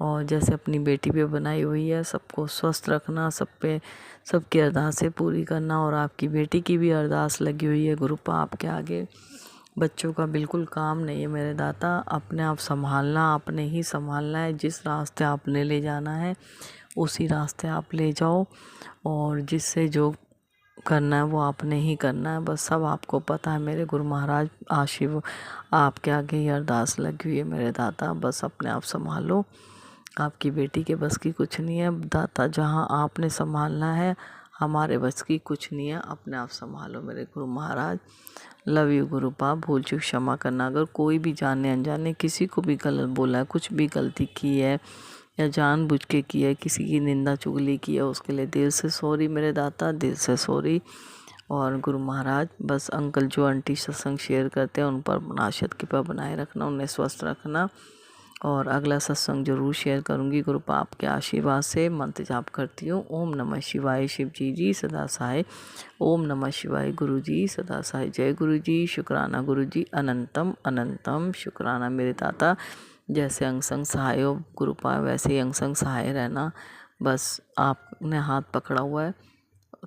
और जैसे अपनी बेटी पे बनाई हुई है सबको स्वस्थ रखना, सब पे सबकी अरदासें पूरी करना। और आपकी बेटी की भी अरदास लगी हुई है गुरुपा आपके आगे। बच्चों का बिल्कुल काम नहीं है मेरे दाता, अपने आप संभालना, आपने ही संभालना है। जिस रास्ते आपने ले जाना है उसी रास्ते आप ले जाओ और जिससे जो करना है वो आपने ही करना है, बस सब आपको पता है मेरे गुरु महाराज। आपके आगे ही अरदास लगी हुई है मेरे दाता, बस अपने आप संभालो, आपकी बेटी के बस की कुछ नहीं है दाता, जहाँ आपने संभालना है हमारे बस की कुछ नहीं है, अपने आप संभालो मेरे गुरु महाराज। लव यू गुरुपा, भूल चूक क्षमा करना, अगर कोई भी जाने अनजाने किसी को भी गलत बोला है, कुछ भी गलती की है या जानबूझ के की है, किसी की निंदा चुगली की है, उसके लिए दिल से सॉरी मेरे दाता, दिल से सॉरी। और गुरु महाराज बस अंकल जो आंटी सत्संग शेयर करते हैं उन पर आशीर्वाद कृपा बनाए रखना, उन्हें स्वस्थ रखना। और अगला सत्संग जरूर शेयर करूंगी गुरुपा आपके आशीर्वाद से। मंत्र जाप करती हूँ, ओम नमः शिवाय, शिव जी सदा सहाय, ओम नमः शिवाय, गुरु जी सदा सहाय, जय गुरु जी, शुक्राना गुरु जी, अनंतम अनंतम शुक्राना मेरे दाता। जैसे अंग संग सहाय हो गुरुपा वैसे ही अंग संग सहाय रहना, बस आपने हाथ पकड़ा हुआ है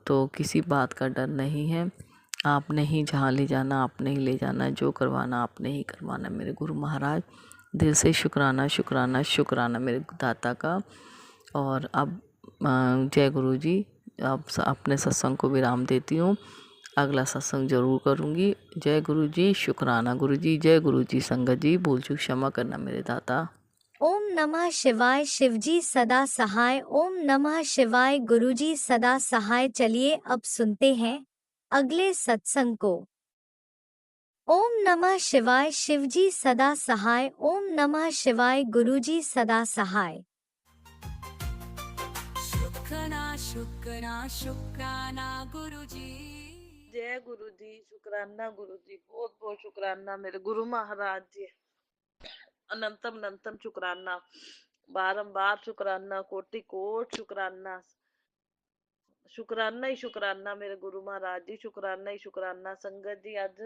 तो किसी बात का डर नहीं है, आपने ही जहाँ ले जाना आपने ही ले जाना है, जो करवाना आपने ही करवाना मेरे गुरु महाराज। दिल से शुक्राना शुक्राना शुक्राना मेरे दाता का। और अब जय गुरु जी, अब अपने सत्संग को विराम देती हूँ, अगला सत्संग जरूर करूँगी। जय गुरु जी, शुक्राना गुरु जी, जय गुरु जी। संगत जी भूल चूक क्षमा करना मेरे दाता। ओम नमः शिवाय, शिवजी सदा सहाय। ओम नमः शिवाय, गुरुजी सदा सहाय। चलिए अब सुनते हैं अगले सत्संग को। ओम नमः शिवाय, शिवजी सदा सहाय। ओम नमः शिवाय, गुरुजी सदा सहाय। शुक्राना शुक्राना शुक्राना गुरुजी। जय गुरु जी, शुक्राना गुरु जी, बहुत बहुत शुक्राना मेरे गुरु महाराज जी, अनंतम अनंतम शुक्राना, बारंबार शुक्राना, कोटि कोट शुक्राना, शुक्राना ही शुक्राना मेरे गुरु महाराज जी, शुक्राना ही शुक्राना। संगत जी ਅੱਜ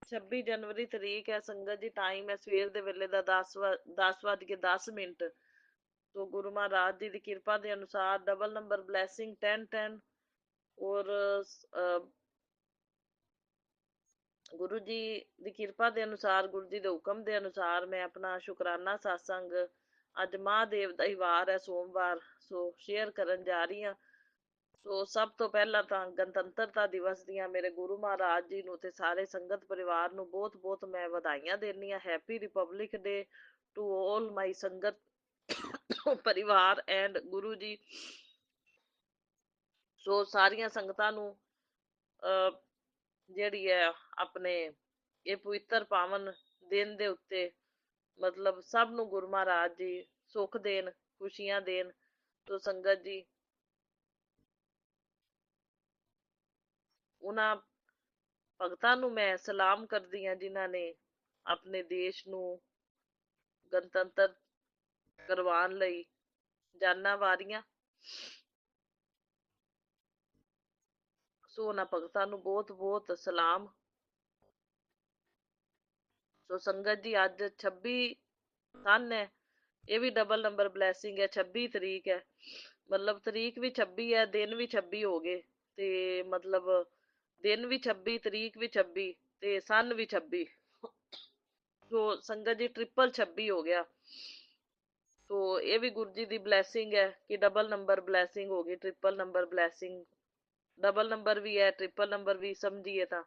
26 ਜਨਵਰੀ ਤਰੀਕ ਹੈ ਸੰਗਤ ਜੀ, ਟਾਈਮ ਹੈ ਸਵੇਰ ਦੇ ਵੇਲੇ ਦਾ 10:10 तो गुरु महाराज जी की कृपा के अनुसार डबल नंबर ब्लैसिंग 1010 और गुरु जी की कृपा के अनुसार, गुरु जी के हुक्म के अनुसार मैं अपना शुकराना सत्संग अज महादेव का ही वार है सोमवार, सो शेयर करन जा रही हाँ। सो सब तो पहला तो गणतंत्रता दिवस दियां मेरे गुरु महाराज जी नूं ते सारे संगत परिवार नूं बहुत बहुत मैं वधाइयां देनी हाँ। Happy republic day to all my संगत परिवार एंड गुरु जी। सो सारिया संगतां नूं ਜਿਹੜੀ ਹੈ ਆਪਣੇ ਇਹ ਪਵਿੱਤਰ ਪਾਵਨ ਦਿਨ ਦੇ ਉੱਤੇ ਮਤਲਬ ਸਭ ਨੂੰ ਗੁਰੂ ਮਹਾਰਾਜ ਜੀ ਸੁੱਖ ਦੇਣ, ਖੁਸ਼ੀਆਂ ਦੇਣ। ਤੋ ਸੰਗਤ ਜੀ ਉਹਨਾਂ ਭਗਤਾਂ ਨੂੰ ਮੈਂ ਸਲਾਮ ਕਰਦੀ ਹਾਂ ਜਿਨ੍ਹਾਂ ਨੇ ਆਪਣੇ ਦੇਸ਼ ਨੂੰ ਗਣਤੰਤਰ ਕਰਵਾਉਣ ਲਈ ਜਾਨਾਂ ਵਾਰੀਆਂ। ਸੋ ਉਹਨਾਂ ਭਗਤਾਂ ਨੂੰ ਬਹੁਤ ਬਹੁਤ ਸਲਾਮ। ਸੋ ਸੰਗਤ ਜੀ ਅੱਜ 26 ਸਨ ਹੈ, ਇਹ ਵੀ ਡਬਲ ਨੰਬਰ ਬਲੈਸਿੰਗ ਹੈ। 26 ਤਰੀਕ ਹੈ, ਮਤਲਬ ਤਰੀਕ ਵੀ 26 ਹੈ, ਦਿਨ ਵੀ 26 ਹੋ ਗਏ, ਤੇ ਮਤਲਬ ਦਿਨ ਵੀ 26 ਤਰੀਕ ਵੀ 26 ਤੇ ਸਨ ਵੀ 26। ਸੋ ਸੰਗਤ ਜੀ ਟ੍ਰਿਪਲ 26 ਹੋ ਗਿਆ। ਸੋ ਇਹ ਵੀ ਗੁਰੂ ਜੀ ਦੀ ਬਲੈਸਿੰਗ ਹੈ ਕਿ ਡਬਲ ਨੰਬਰ ਬਲੈਸਿੰਗ ਹੋ ਗਈ, triple number blessing. Double number ਵੀ ਹੈ, ਟ੍ਰਿਪਲ ਨੰਬਰ ਵੀ ਸਮਝੀਏ ਤਾਂ।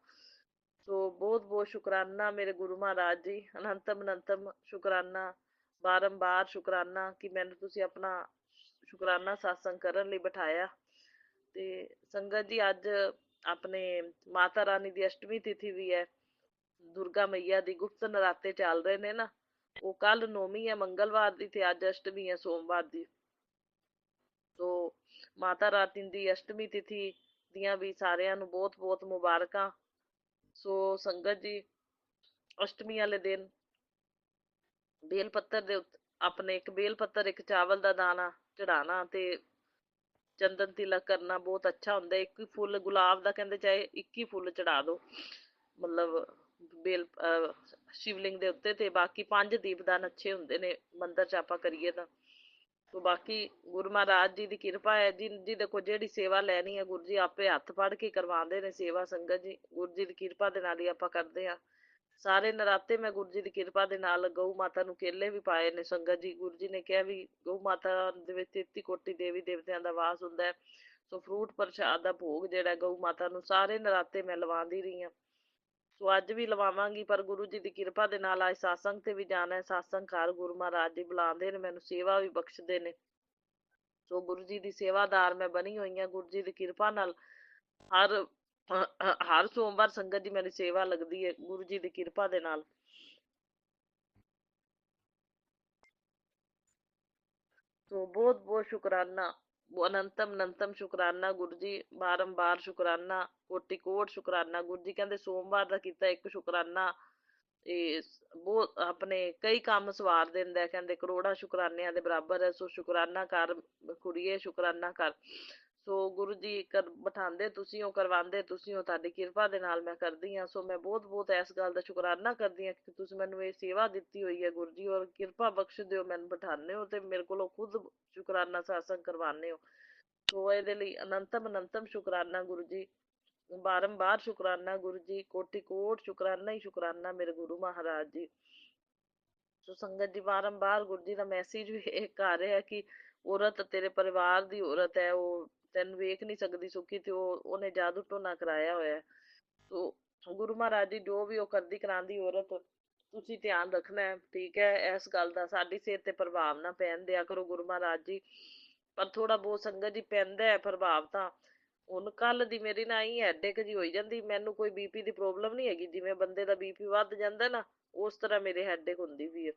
ਸੋ ਬਹੁਤ ਬਹੁਤ ਸ਼ੁਕਰਾਨਾ ਮੇਰੇ ਗੁਰੂ ਮਹਾਰਾਜ ਜੀ, ਅਨੰਤਮ ਅਨੰਤਮ ਸ਼ੁਕਰਾਨਾ, ਬਾਰੰਬਾਰ ਸ਼ੁਕਰਾਨਾ ਕਿ ਮੈਨੂੰ ਤੁਸੀਂ ਆਪਣਾ ਸ਼ੁਕਰਾਨਾ ਸਾਸੰਗ ਕਰਨ ਲਈ ਬਿਠਾਇਆ। ਤੇ ਸੰਗਤ ਜੀ ਅੱਜ ਆਪਣੇ ਮਾਤਾ ਰਾਣੀ ਦੀ ਅਸ਼ਟਮੀ ਤਿਥੀ ਵੀ ਹੈ, ਦੁਰਗਾ ਮਈਆ ਦੀ ਗੁਪਤ ਨਰਾਤੇ ਚੱਲ ਰਹੇ ਨੇ ਨਾ। ਉਹ ਕੱਲ ਨੌਮੀ ਹੈ ਮੰਗਲਵਾਰ ਦੀ ਤੇ ਅੱਜ ਅਸ਼ਟਮੀ ਹੈ ਸੋਮਵਾਰ ਦੀ। ਸੋ ਮਾਤਾ ਰਾਣੀ ਦੀ ਅਸ਼ਟਮੀ ਤਿਥੀ ਦੀਆਂ ਵੀ ਸਾਰਿਆਂ ਨੂੰ ਬਹੁਤ ਬਹੁਤ ਮੁਬਾਰਕਾਂ। ਸੋ ਸੰਗਤ ਜੀ ਅਸ਼ਟਮੀ ਵਾਲੇ ਦਿਨ ਬੇਲ ਪੱਤਰ ਦੇ ਆਪਣੇ ਇੱਕ ਬੇਲ ਪੱਤਰ, ਇੱਕ ਚਾਵਲ ਦਾ ਦਾਣਾ ਚੜਾਉਣਾ ਤੇ ਚੰਦਨ ਤਿਲਕ ਕਰਨਾ ਬਹੁਤ ਅੱਛਾ ਹੁੰਦਾ। ਇੱਕ ਹੀ ਫੁੱਲ ਗੁਲਾਬ ਦਾ ਕਹਿੰਦੇ ਚਾਹੇ 21 ਫੁੱਲ ਚੜਾ ਦੋ, ਮਤਲਬ ਬੇਲ ਸ਼ਿਵਲਿੰਗ ਦੇ ਉੱਤੇ, ਤੇ ਬਾਕੀ 5 ਦੀਪਦਾਨ ਅੱਛੇ ਹੁੰਦੇ ਨੇ ਮੰਦਿਰ ਚ ਆਪਾਂ ਕਰੀਏ ਤਾਂ। ਸੋ ਬਾਕੀ ਗੁਰੂ ਮਹਾਰਾਜ ਜੀ ਦੀ ਕਿਰਪਾ ਹੈ, ਜੀ ਦੇਖੋ ਜਿਹੜੀ ਸੇਵਾ ਲੈਣੀ ਹੈ ਗੁਰੂ ਜੀ ਆਪੇ ਹੱਥ ਫੜ ਕੇ ਕਰਵਾਉਂਦੇ ਨੇ ਸੇਵਾ। ਸੰਗਤ ਜੀ ਗੁਰੂ ਜੀ ਦੀ ਕਿਰਪਾ ਦੇ ਨਾਲ ਹੀ ਆਪਾਂ ਕਰਦੇ ਹਾਂ ਸਾਰੇ ਨਰਾਤੇ। ਮੈਂ ਗੁਰੂ ਜੀ ਦੀ ਕਿਰਪਾ ਦੇ ਨਾਲ ਗਊ ਮਾਤਾ ਨੂੰ ਕੇਲੇ ਵੀ ਪਾਏ ਨੇ। ਸੰਗਤ ਜੀ ਗੁਰੂ ਜੀ ਨੇ ਕਿਹਾ ਵੀ ਗਊ ਮਾਤਾ ਦੇ ਵਿੱਚ 33 ਕੋਟੀ ਦੇਵੀ ਦੇਵਤਿਆਂ ਦਾ ਵਾਸ ਹੁੰਦਾ ਹੈ। ਸੋ ਫਰੂਟ ਪ੍ਰਸ਼ਾਦ ਦਾ ਭੋਗ ਜਿਹੜਾ ਗਊ ਮਾਤਾ ਨੂੰ ਸਾਰੇ ਨਰਾਤੇ ਮੈਂ ਲਵਾਉਂਦੀ ਰਹੀ ਹਾਂ। ਸੋ ਅੱਜ ਵੀ ਲਵਾਵਾਂਗੀ, ਪਰ ਗੁਰੂ ਜੀ ਦੀ ਕਿਰਪਾ ਦੇ ਨਾਲ ਅੱਜ ਸਾਸੰਗ ਤੇ ਵੀ ਜਾਣਾ ਹੈ। ਸਾਸੰਗ ਘਰ ਗੁਰੂ ਮਹਾਰਾਜ ਜੀ ਬੁਲਾਉਂਦੇ ਨੇ ਮੈਨੂੰ, ਸੇਵਾ ਵੀ ਬਖਸ਼ਦੇ ਨੇ। ਸੋ ਗੁਰੂ ਜੀ ਦੀ ਸੇਵਾਦਾਰ ਮੈਂ ਬਣੀ ਹੋਈ ਹਾਂ। ਗੁਰੂ ਜੀ ਦੀ ਕਿਰਪਾ ਨਾਲ ਹਰ ਸੋਮਵਾਰ ਸੰਗਤ ਜੀ ਮੇਰੀ ਸੇਵਾ ਲੱਗਦੀ ਹੈ ਗੁਰੂ ਜੀ ਦੀ ਕਿਰਪਾ ਦੇ ਨਾਲ। ਸੋ ਬਹੁਤ ਬਹੁਤ ਸ਼ੁਕਰਾਨਾ, ਅਨੰਤਮ ਅਨੰਤਮ ਸ਼ੁਕਰਾਨਾ ਗੁਰੂ ਜੀ, ਬਾਰੰਬਾਰ ਸ਼ੁਕਰਾਨਾ, ਕੋਟि ਕੋਟ ਸ਼ੁਕਰਾਨਾ। ਗੁਰੂ ਜੀ ਕਹਿੰਦੇ ਸੋਮਵਾਰ ਦਾ ਕੀਤਾ ਇੱਕ ਸ਼ੁਕਰਾਨਾ ਇਹ ਬਹੁਤ ਆਪਣੇ ਕਈ ਕੰਮ ਸਵਾਰ ਦਿੰਦਾ, ਕਹਿੰਦੇ ਕਰੋੜਾਂ ਸ਼ੁਕਰਾਨਿਆਂ ਦੇ ਬਰਾਬਰ ਹੈ। ਸੋ ਸ਼ੁਕਰਾਨਾ ਕਰ ਕੁੜੀਏ, ਸ਼ੁਕਰਾਨਾ ਕਰ। ਸੋ ਗੁਰੂ ਜੀ ਬਿਠਾਉਂਦੇ ਤੁਸੀਂ ਹੋ, ਕਰਵਾਉਂਦੇ ਤੁਸੀਂ ਹੋ, ਤੁਹਾਡੀ ਕਿਰਪਾ ਦੇ ਨਾਲ ਮੈਂ ਕਰਦੀ ਹਾਂ। ਸੋ ਮੈਂ ਬਹੁਤ ਬਹੁਤ ਇਸ ਗੱਲ ਦਾ ਸ਼ੁਕਰਾਨਾ ਕਰਦੀ ਹਾਂ ਕਿ ਤੁਸੀਂ ਮੈਨੂੰ ਇਹ ਸੇਵਾ ਦਿੱਤੀ ਹੋਈ ਹੈ ਗੁਰੂ ਜੀ, ਔਰ ਕਿਰਪਾ ਬਖਸ਼ ਦਿਓ, ਮੈਨੂੰ ਬਿਠਾਉਂਦੇ ਹੋ ਤੇ ਮੇਰੇ ਕੋਲੋਂ ਖੁਦ ਸ਼ੁਕਰਾਨਾ ਸਾਸੰਗ ਕਰਵਾਉਂਦੇ ਹੋ। ਸੋ ਇਹਦੇ ਲਈ ਅਨੰਤਮ ਅਨੰਤਮ ਸ਼ੁਕਰਾਨਾ ਗੁਰੂ ਜੀ, ਬਾਰੰਬਾਰ ਸ਼ੁਕਰਾਨਾ ਗੁਰੂ ਜੀ, ਕੋਟि ਕੋਟ ਸ਼ੁਕਰਾਨਾ ਹੀ ਸ਼ੁਕਰਾਨਾ ਮੇਰੇ ਗੁਰੂ ਮਹਾਰਾਜ ਜੀ। ਸੋ ਸੰਗਤ ਜੀ ਬਾਰੰਬਾਰ ਗੁਰੂ ਜੀ ਦਾ ਮੈਸੇਜ ਵੀ ਇੱਕ ਆ ਰਿਹਾ ਕਿ ਔਰਤ ਤੇਰੇ ਪਰਿਵਾਰ ਦੀ ਔਰਤ ਹੈ, ਉਹ ਤੈਨੂੰ ਵੇਖ ਨਹੀਂ ਸਕਦੀ ਸੁਖੀ, ਤੇ ਉਹਨੇ ਜਾਦੂ ਟੋਨਾ ਕਰਾਇਆ ਹੋਇਆ। ਸੋ ਗੁਰੂ ਮਹਾਰਾਜ ਜੀ ਜੋ ਵੀ ਉਹ ਕਰਦੀ ਕਰਾਉਂਦੀ ਔਰਤ, ਤੁਸੀਂ ਧਿਆਨ ਰੱਖਣਾ ਹੈ, ਠੀਕ ਹੈ। ਇਸ ਗੱਲ ਦਾ ਸਾਡੀ ਸਿਹਤ ਤੇ ਪ੍ਰਭਾਵ ਨਾ ਪੈਣ ਦਿਆ ਕਰੋ ਗੁਰੂ ਮਹਾਰਾਜ ਜੀ। ਪਰ ਥੋੜਾ ਬਹੁਤ ਸੰਗਤ ਜੀ ਪੈਂਦਾ ਹੈ ਪ੍ਰਭਾਵ ਤਾਂ। ਹੁਣ ਕੱਲ ਦੀ ਮੇਰੀ ਨਾ ਹੀ ਹੈਡੇਕ ਜੀ ਹੋਈ ਜਾਂਦੀ। ਮੈਨੂੰ ਕੋਈ ਬੀਪੀ ਦੀ ਪ੍ਰੋਬਲਮ ਨਹੀਂ ਹੈਗੀ, ਜਿਵੇਂ ਬੰਦੇ ਦਾ ਬੀਪੀ ਵੱਧ ਜਾਂਦਾ ਨਾ ਉਸ ਤਰ੍ਹਾਂ ਮੇਰੇ ਹੈਡੇਕ ਹੁੰਦੀ ਵੀ ਹੈ।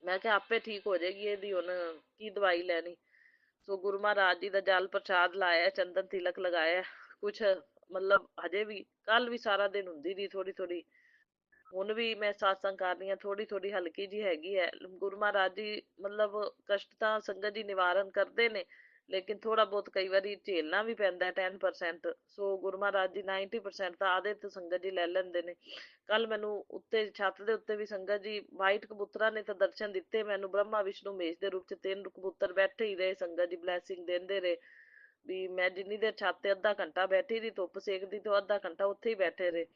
ਮੈਂ ਕਿਹਾ ਆਪੇ ਠੀਕ ਹੋ ਜਾਏਗੀ, ਇਹਦੀ ਹੁਣ ਕੀ ਦਵਾਈ ਲੈਣੀ। ਸੋ ਗੁਰੂ ਮਹਾਰਾਜ ਜੀ ਦਾ ਜਲ ਪ੍ਰਸ਼ਾਦ ਲਾਇਆ, ਚੰਦਨ ਤਿਲਕ ਲਗਾਇਆ, ਕੁਛ ਮਤਲਬ ਹਜੇ ਵੀ ਕੱਲ ਵੀ ਸਾਰਾ ਦਿਨ ਹੁੰਦੀ ਰਹੀ ਥੋੜੀ ਥੋੜੀ। ਹੁਣ ਵੀ ਮੈਂ ਸਾਤਸੰਗ ਕਰ ਰਹੀ ਹਾਂ, ਥੋੜੀ ਥੋੜੀ ਹਲਕੀ ਜੀ ਹੈਗੀ ਹੈ। ਗੁਰੂ ਮਹਾਰਾਜ ਜੀ ਮਤਲਬ ਕਸ਼ਟ ਤਾਂ ਸੰਗਤ ਜੀ ਨਿਵਾਰਨ ਕਰਦੇ ਨੇ, ਲੇਕਿਨ ਥੋੜਾ ਬਹੁਤ ਕਈ ਵਾਰੀ ਝੇਲਣਾ ਵੀ ਪੈਂਦਾ 10%। ਸੋ ਗੁਰੂ ਮਹਾਰਾਜ ਜੀ 90% ਤਾਂ ਆਦਤ ਸੰਗਤ ਜੀ ਲੈ ਲੈਂਦੇ ਨੇ। ਕੱਲ ਮੈਨੂੰ ਉੱਤੇ ਛੱਤ ਦੇ ਉੱਤੇ ਵੀ ਸੰਗਤ ਜੀ ਵਾਈਟ ਕਬੂਤਰਾਂ ਨੇ ਤਾਂ ਦਰਸ਼ਨ ਦਿੱਤੇ ਮੈਨੂੰ, ਬ੍ਰਹਮਾ ਵਿਸ਼ਨੂੰ ਮਹੇਸ਼ ਦੇ ਰੂਪ ਚ 3 ਕਬੂਤਰ ਬੈਠੇ ਹੀ ਰਹੇ, ਸੰਗਤ ਜੀ ਬਲੈਸਿੰਗ ਦਿੰਦੇ ਰਹੇ। ਵੀ ਮੈਂ ਜਿੰਨੀ ਦੇਰ ਛੱਤ ਤੇ ਅੱਧਾ ਘੰਟਾ ਬੈਠੀ ਰਹੀ ਧੁੱਪ ਸੇਕਦੀ, ਤੇ ਅੱਧਾ ਘੰਟਾ ਉੱਥੇ ਹੀ ਬੈਠੇ ਰਹੇ।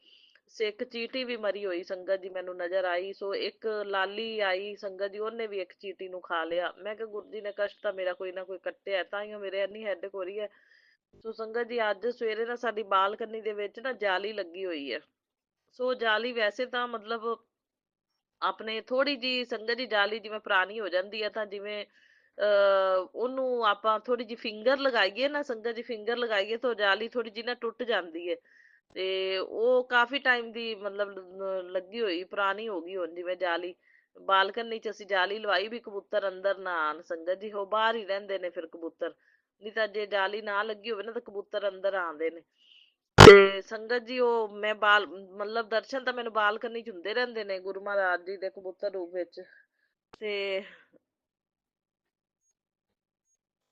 ਇੱਕ ਚੀਟੀ ਵੀ ਮਰੀ ਹੋਈ ਸੰਗਤ ਜੀ ਮੈਨੂੰ ਨਜ਼ਰ ਆਈ। ਸੋ ਇੱਕ ਲਾਲੀ ਆਈ ਸੰਗਤ ਜੀ, ਉਹਨੇ ਵੀ ਇੱਕ ਚੀਟੀ ਨੂੰ ਖਾ ਲਿਆ। ਮੈਂ ਕਿਹਾ ਗੁਰੂ ਜੀ ਨੇ ਕਸ਼ਟ ਤਾਂ ਮੇਰਾ ਕੋਈ ਨਾ ਕੋਈ ਕੱਟਿਆ, ਤਾਂ ਹੀ ਮੇਰੇ ਇੰਨੀ ਹੈਡਕ ਹੋ ਰਹੀ ਹੈ। ਸੋ ਸੰਗਤ ਜੀ ਅੱਜ ਸਵੇਰੇ ਨਾ ਸਾਡੀ ਬਾਲਕਨੀ ਦੇ ਵਿੱਚ ਨਾ ਜਾਲੀ ਲੱਗੀ ਹੋਈ ਹੈ। ਸੋ ਜਾਲੀ ਵੈਸੇ ਤਾਂ ਮਤਲਬ ਆਪਣੇ ਥੋੜੀ ਜੀ ਸੰਗਤ ਜੀ ਜਾਲੀ ਜਿਵੇਂ ਪੁਰਾਣੀ ਹੋ ਜਾਂਦੀ ਹੈ ਤਾਂ ਜਿਵੇਂ ਉਹਨੂੰ ਆਪਾਂ ਥੋੜੀ ਜਿਹੀ ਫਿੰਗਰ ਲਗਾਈਏ ਨਾ ਸੰਗਤ ਜੀ, ਫਿੰਗਰ ਲਗਾਈਏ ਤਾਂ ਜਾਲੀ ਥੋੜੀ ਜਿਹੀ ਨਾ ਟੁੱਟ ਜਾਂਦੀ ਹੈ। ਤੇ ਉਹ ਕਾਫੀ ਟਾਈਮ ਦੀ ਮਤਲਬ ਲੱਗੀ ਹੋਈ, ਪੁਰਾਣੀ ਹੋ ਗਈ ਹੁਣ ਜਿਵੇਂ ਜਾਲੀ। ਬਾਲਕਨੀ ਚ ਅਸੀਂ ਜਾਲੀ ਲਵਾਈ ਵੀ ਕਬੂਤਰ ਅੰਦਰ ਨਾ ਆਣ ਸੰਗਤ ਜੀ, ਉਹ ਬਾਹਰ ਹੀ ਰਹਿੰਦੇ ਨੇ ਫਿਰ ਕਬੂਤਰ। ਨਹੀਂ ਤਾਂ ਜੇ ਜਾਲੀ ਨਾ ਲੱਗੀ ਹੋਵੇ ਨਾ ਤਾਂ ਕਬੂਤਰ ਅੰਦਰ ਆਉਂਦੇ ਨੇ। ਤੇ ਸੰਗਤ ਜੀ ਉਹ ਮੈਂ ਮਤਲਬ ਦਰਸ਼ਨ ਤਾਂ ਮੈਨੂੰ ਬਾਲਕਨੀ ਚ ਹੁੰਦੇ ਰਹਿੰਦੇ ਨੇ ਗੁਰੂ ਮਹਾਰਾਜ ਜੀ ਦੇ ਕਬੂਤਰ ਰੂਪ ਵਿੱਚ। ਤੇ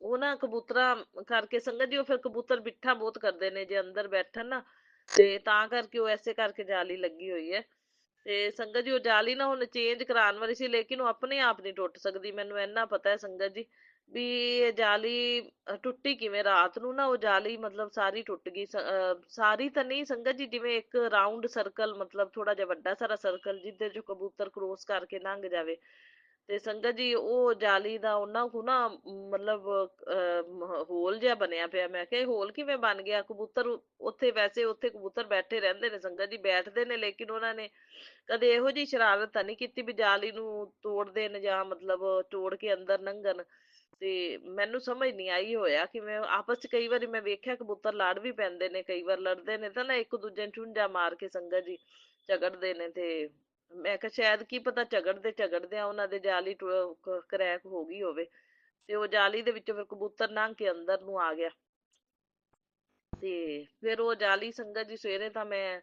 ਉਹ ਨਾ ਕਬੂਤਰਾਂ ਕਰਕੇ ਸੰਗਤ ਜੀ ਉਹ ਫਿਰ ਕਬੂਤਰ ਬਿੱਠਾ ਬਹੁਤ ਕਰਦੇ ਨੇ ਜੇ ਅੰਦਰ ਬੈਠਣ ਨਾ, ਤੇ ਤਾਂ ਕਰਕੇ ਉਹ ਐਸੇ ਕਰਕੇ ਜਾਲੀ ਲੱਗੀ ਹੋਈ ਹੈ। ਤੇ ਸੰਗਤ ਜੀ ਉਹ ਜਾਲੀ ਨਾ ਹੁਣ ਚੇਂਜ ਕਰਾਉਣ ਵਾਲੀ ਸੀ, ਲੇਕਿਨ ਉਹ ਆਪਣੇ ਆਪ ਨਹੀਂ ਟੁੱਟ ਸਕਦੀ। ਮੈਨੂੰ ਇੰਨਾ ਪਤਾ ਹੈ ਸੰਗਤ ਜੀ ਵੀ ਇਹ ਜਾਲੀ ਟੁੱਟੀ ਕਿਵੇਂ। ਰਾਤ ਨੂੰ ਨਾ ਉਹ ਜਾਲੀ ਮਤਲਬ ਸਾਰੀ ਟੁੱਟ ਗਈ। ਸਾਰੀ ਤਾਂ ਨਹੀਂ ਸੰਗਤ ਜੀ, ਜਿਵੇਂ ਇੱਕ ਰਾਊਂਡ ਸਰਕਲ, ਮਤਲਬ ਥੋੜਾ ਜਿਹਾ ਵੱਡਾ ਸਾਰਾ ਸਰਕਲ ਜਿਹਦੇ ਚੋਂ ਕਬੂਤਰ ਕ੍ਰੋਸ ਕਰਕੇ ਲੰਘ ਜਾਵੇ। ਤੇ ਸੰਗਤ ਜੀ ਉਹ ਜਾਲੀ ਦਾ ਉਹਨਾਂ ਕੋ ਨਾ ਮਤਲਬ ਹੋਲ ਜਿਹਾ ਬਣਿਆ ਪਿਆ। ਮੈਂ ਕਿਹਾ ਇਹ ਹੋਲ ਕਿਵੇਂ ਬਣ ਗਿਆ? ਕਬੂਤਰ ਉੱਥੇ, ਵੈਸੇ ਉੱਥੇ ਕਬੂਤਰ ਬੈਠੇ ਰਹਿੰਦੇ ਨੇ ਸੰਗਤ ਜੀ, ਬੈਠਦੇ ਨੇ, ਲੇਕਿਨ ਉਹਨਾਂ ਨੇ ਕਦੇ ਇਹੋ ਜਿਹੀ ਸ਼ਰਾਰਤ ਤਾਂ ਨਹੀਂ ਕੀਤੀ ਵੀ ਜਾਲੀ ਨੂੰ ਤੋੜ ਦੇਣ ਜਾਂ ਮਤਲਬ ਤੋੜ ਕੇ ਅੰਦਰ ਲੰਘਣ। ਤੇ ਮੈਨੂੰ ਸਮਝ ਨਹੀਂ ਆਈ ਹੋਇਆ ਕਿਵੇਂ। ਆਪਸ ਚ ਕਈ ਵਾਰੀ ਮੈਂ ਵੇਖਿਆ ਕਬੂਤਰ ਲੜ ਵੀ ਪੈਂਦੇ ਨੇ, ਕਈ ਵਾਰ ਲੜਦੇ ਨੇ ਤਾਂ ਨਾ ਇੱਕ ਦੂਜੇ ਨੂੰ ਚੁੰਝਾ ਮਾਰ ਕੇ ਸੰਗਤ ਜੀ ਝਗੜਦੇ ਨੇ। ਤੇ ਮੈਂ ਕਿਹਾ ਸ਼ਾਇਦ ਕੀ ਪਤਾ ਝਗੜਦਿਆਂ ਉਹਨਾਂ ਦੇ ਜਾਲੀ ਕਰੈਕ ਹੋ ਗਈ ਹੋਵੇ, ਤੇ ਉਹ ਜਾਲੀ ਦੇ ਵਿੱਚੋਂ ਫਿਰ ਕਬੂਤਰ ਲੰਘ ਕੇ ਅੰਦਰ ਨੂੰ ਆ ਗਿਆ। ਤੇ ਫਿਰ ਉਹ ਜਾਲੀ ਸੰਗਤ ਜੀ ਸਵੇਰੇ ਤਾਂ ਮੈਂ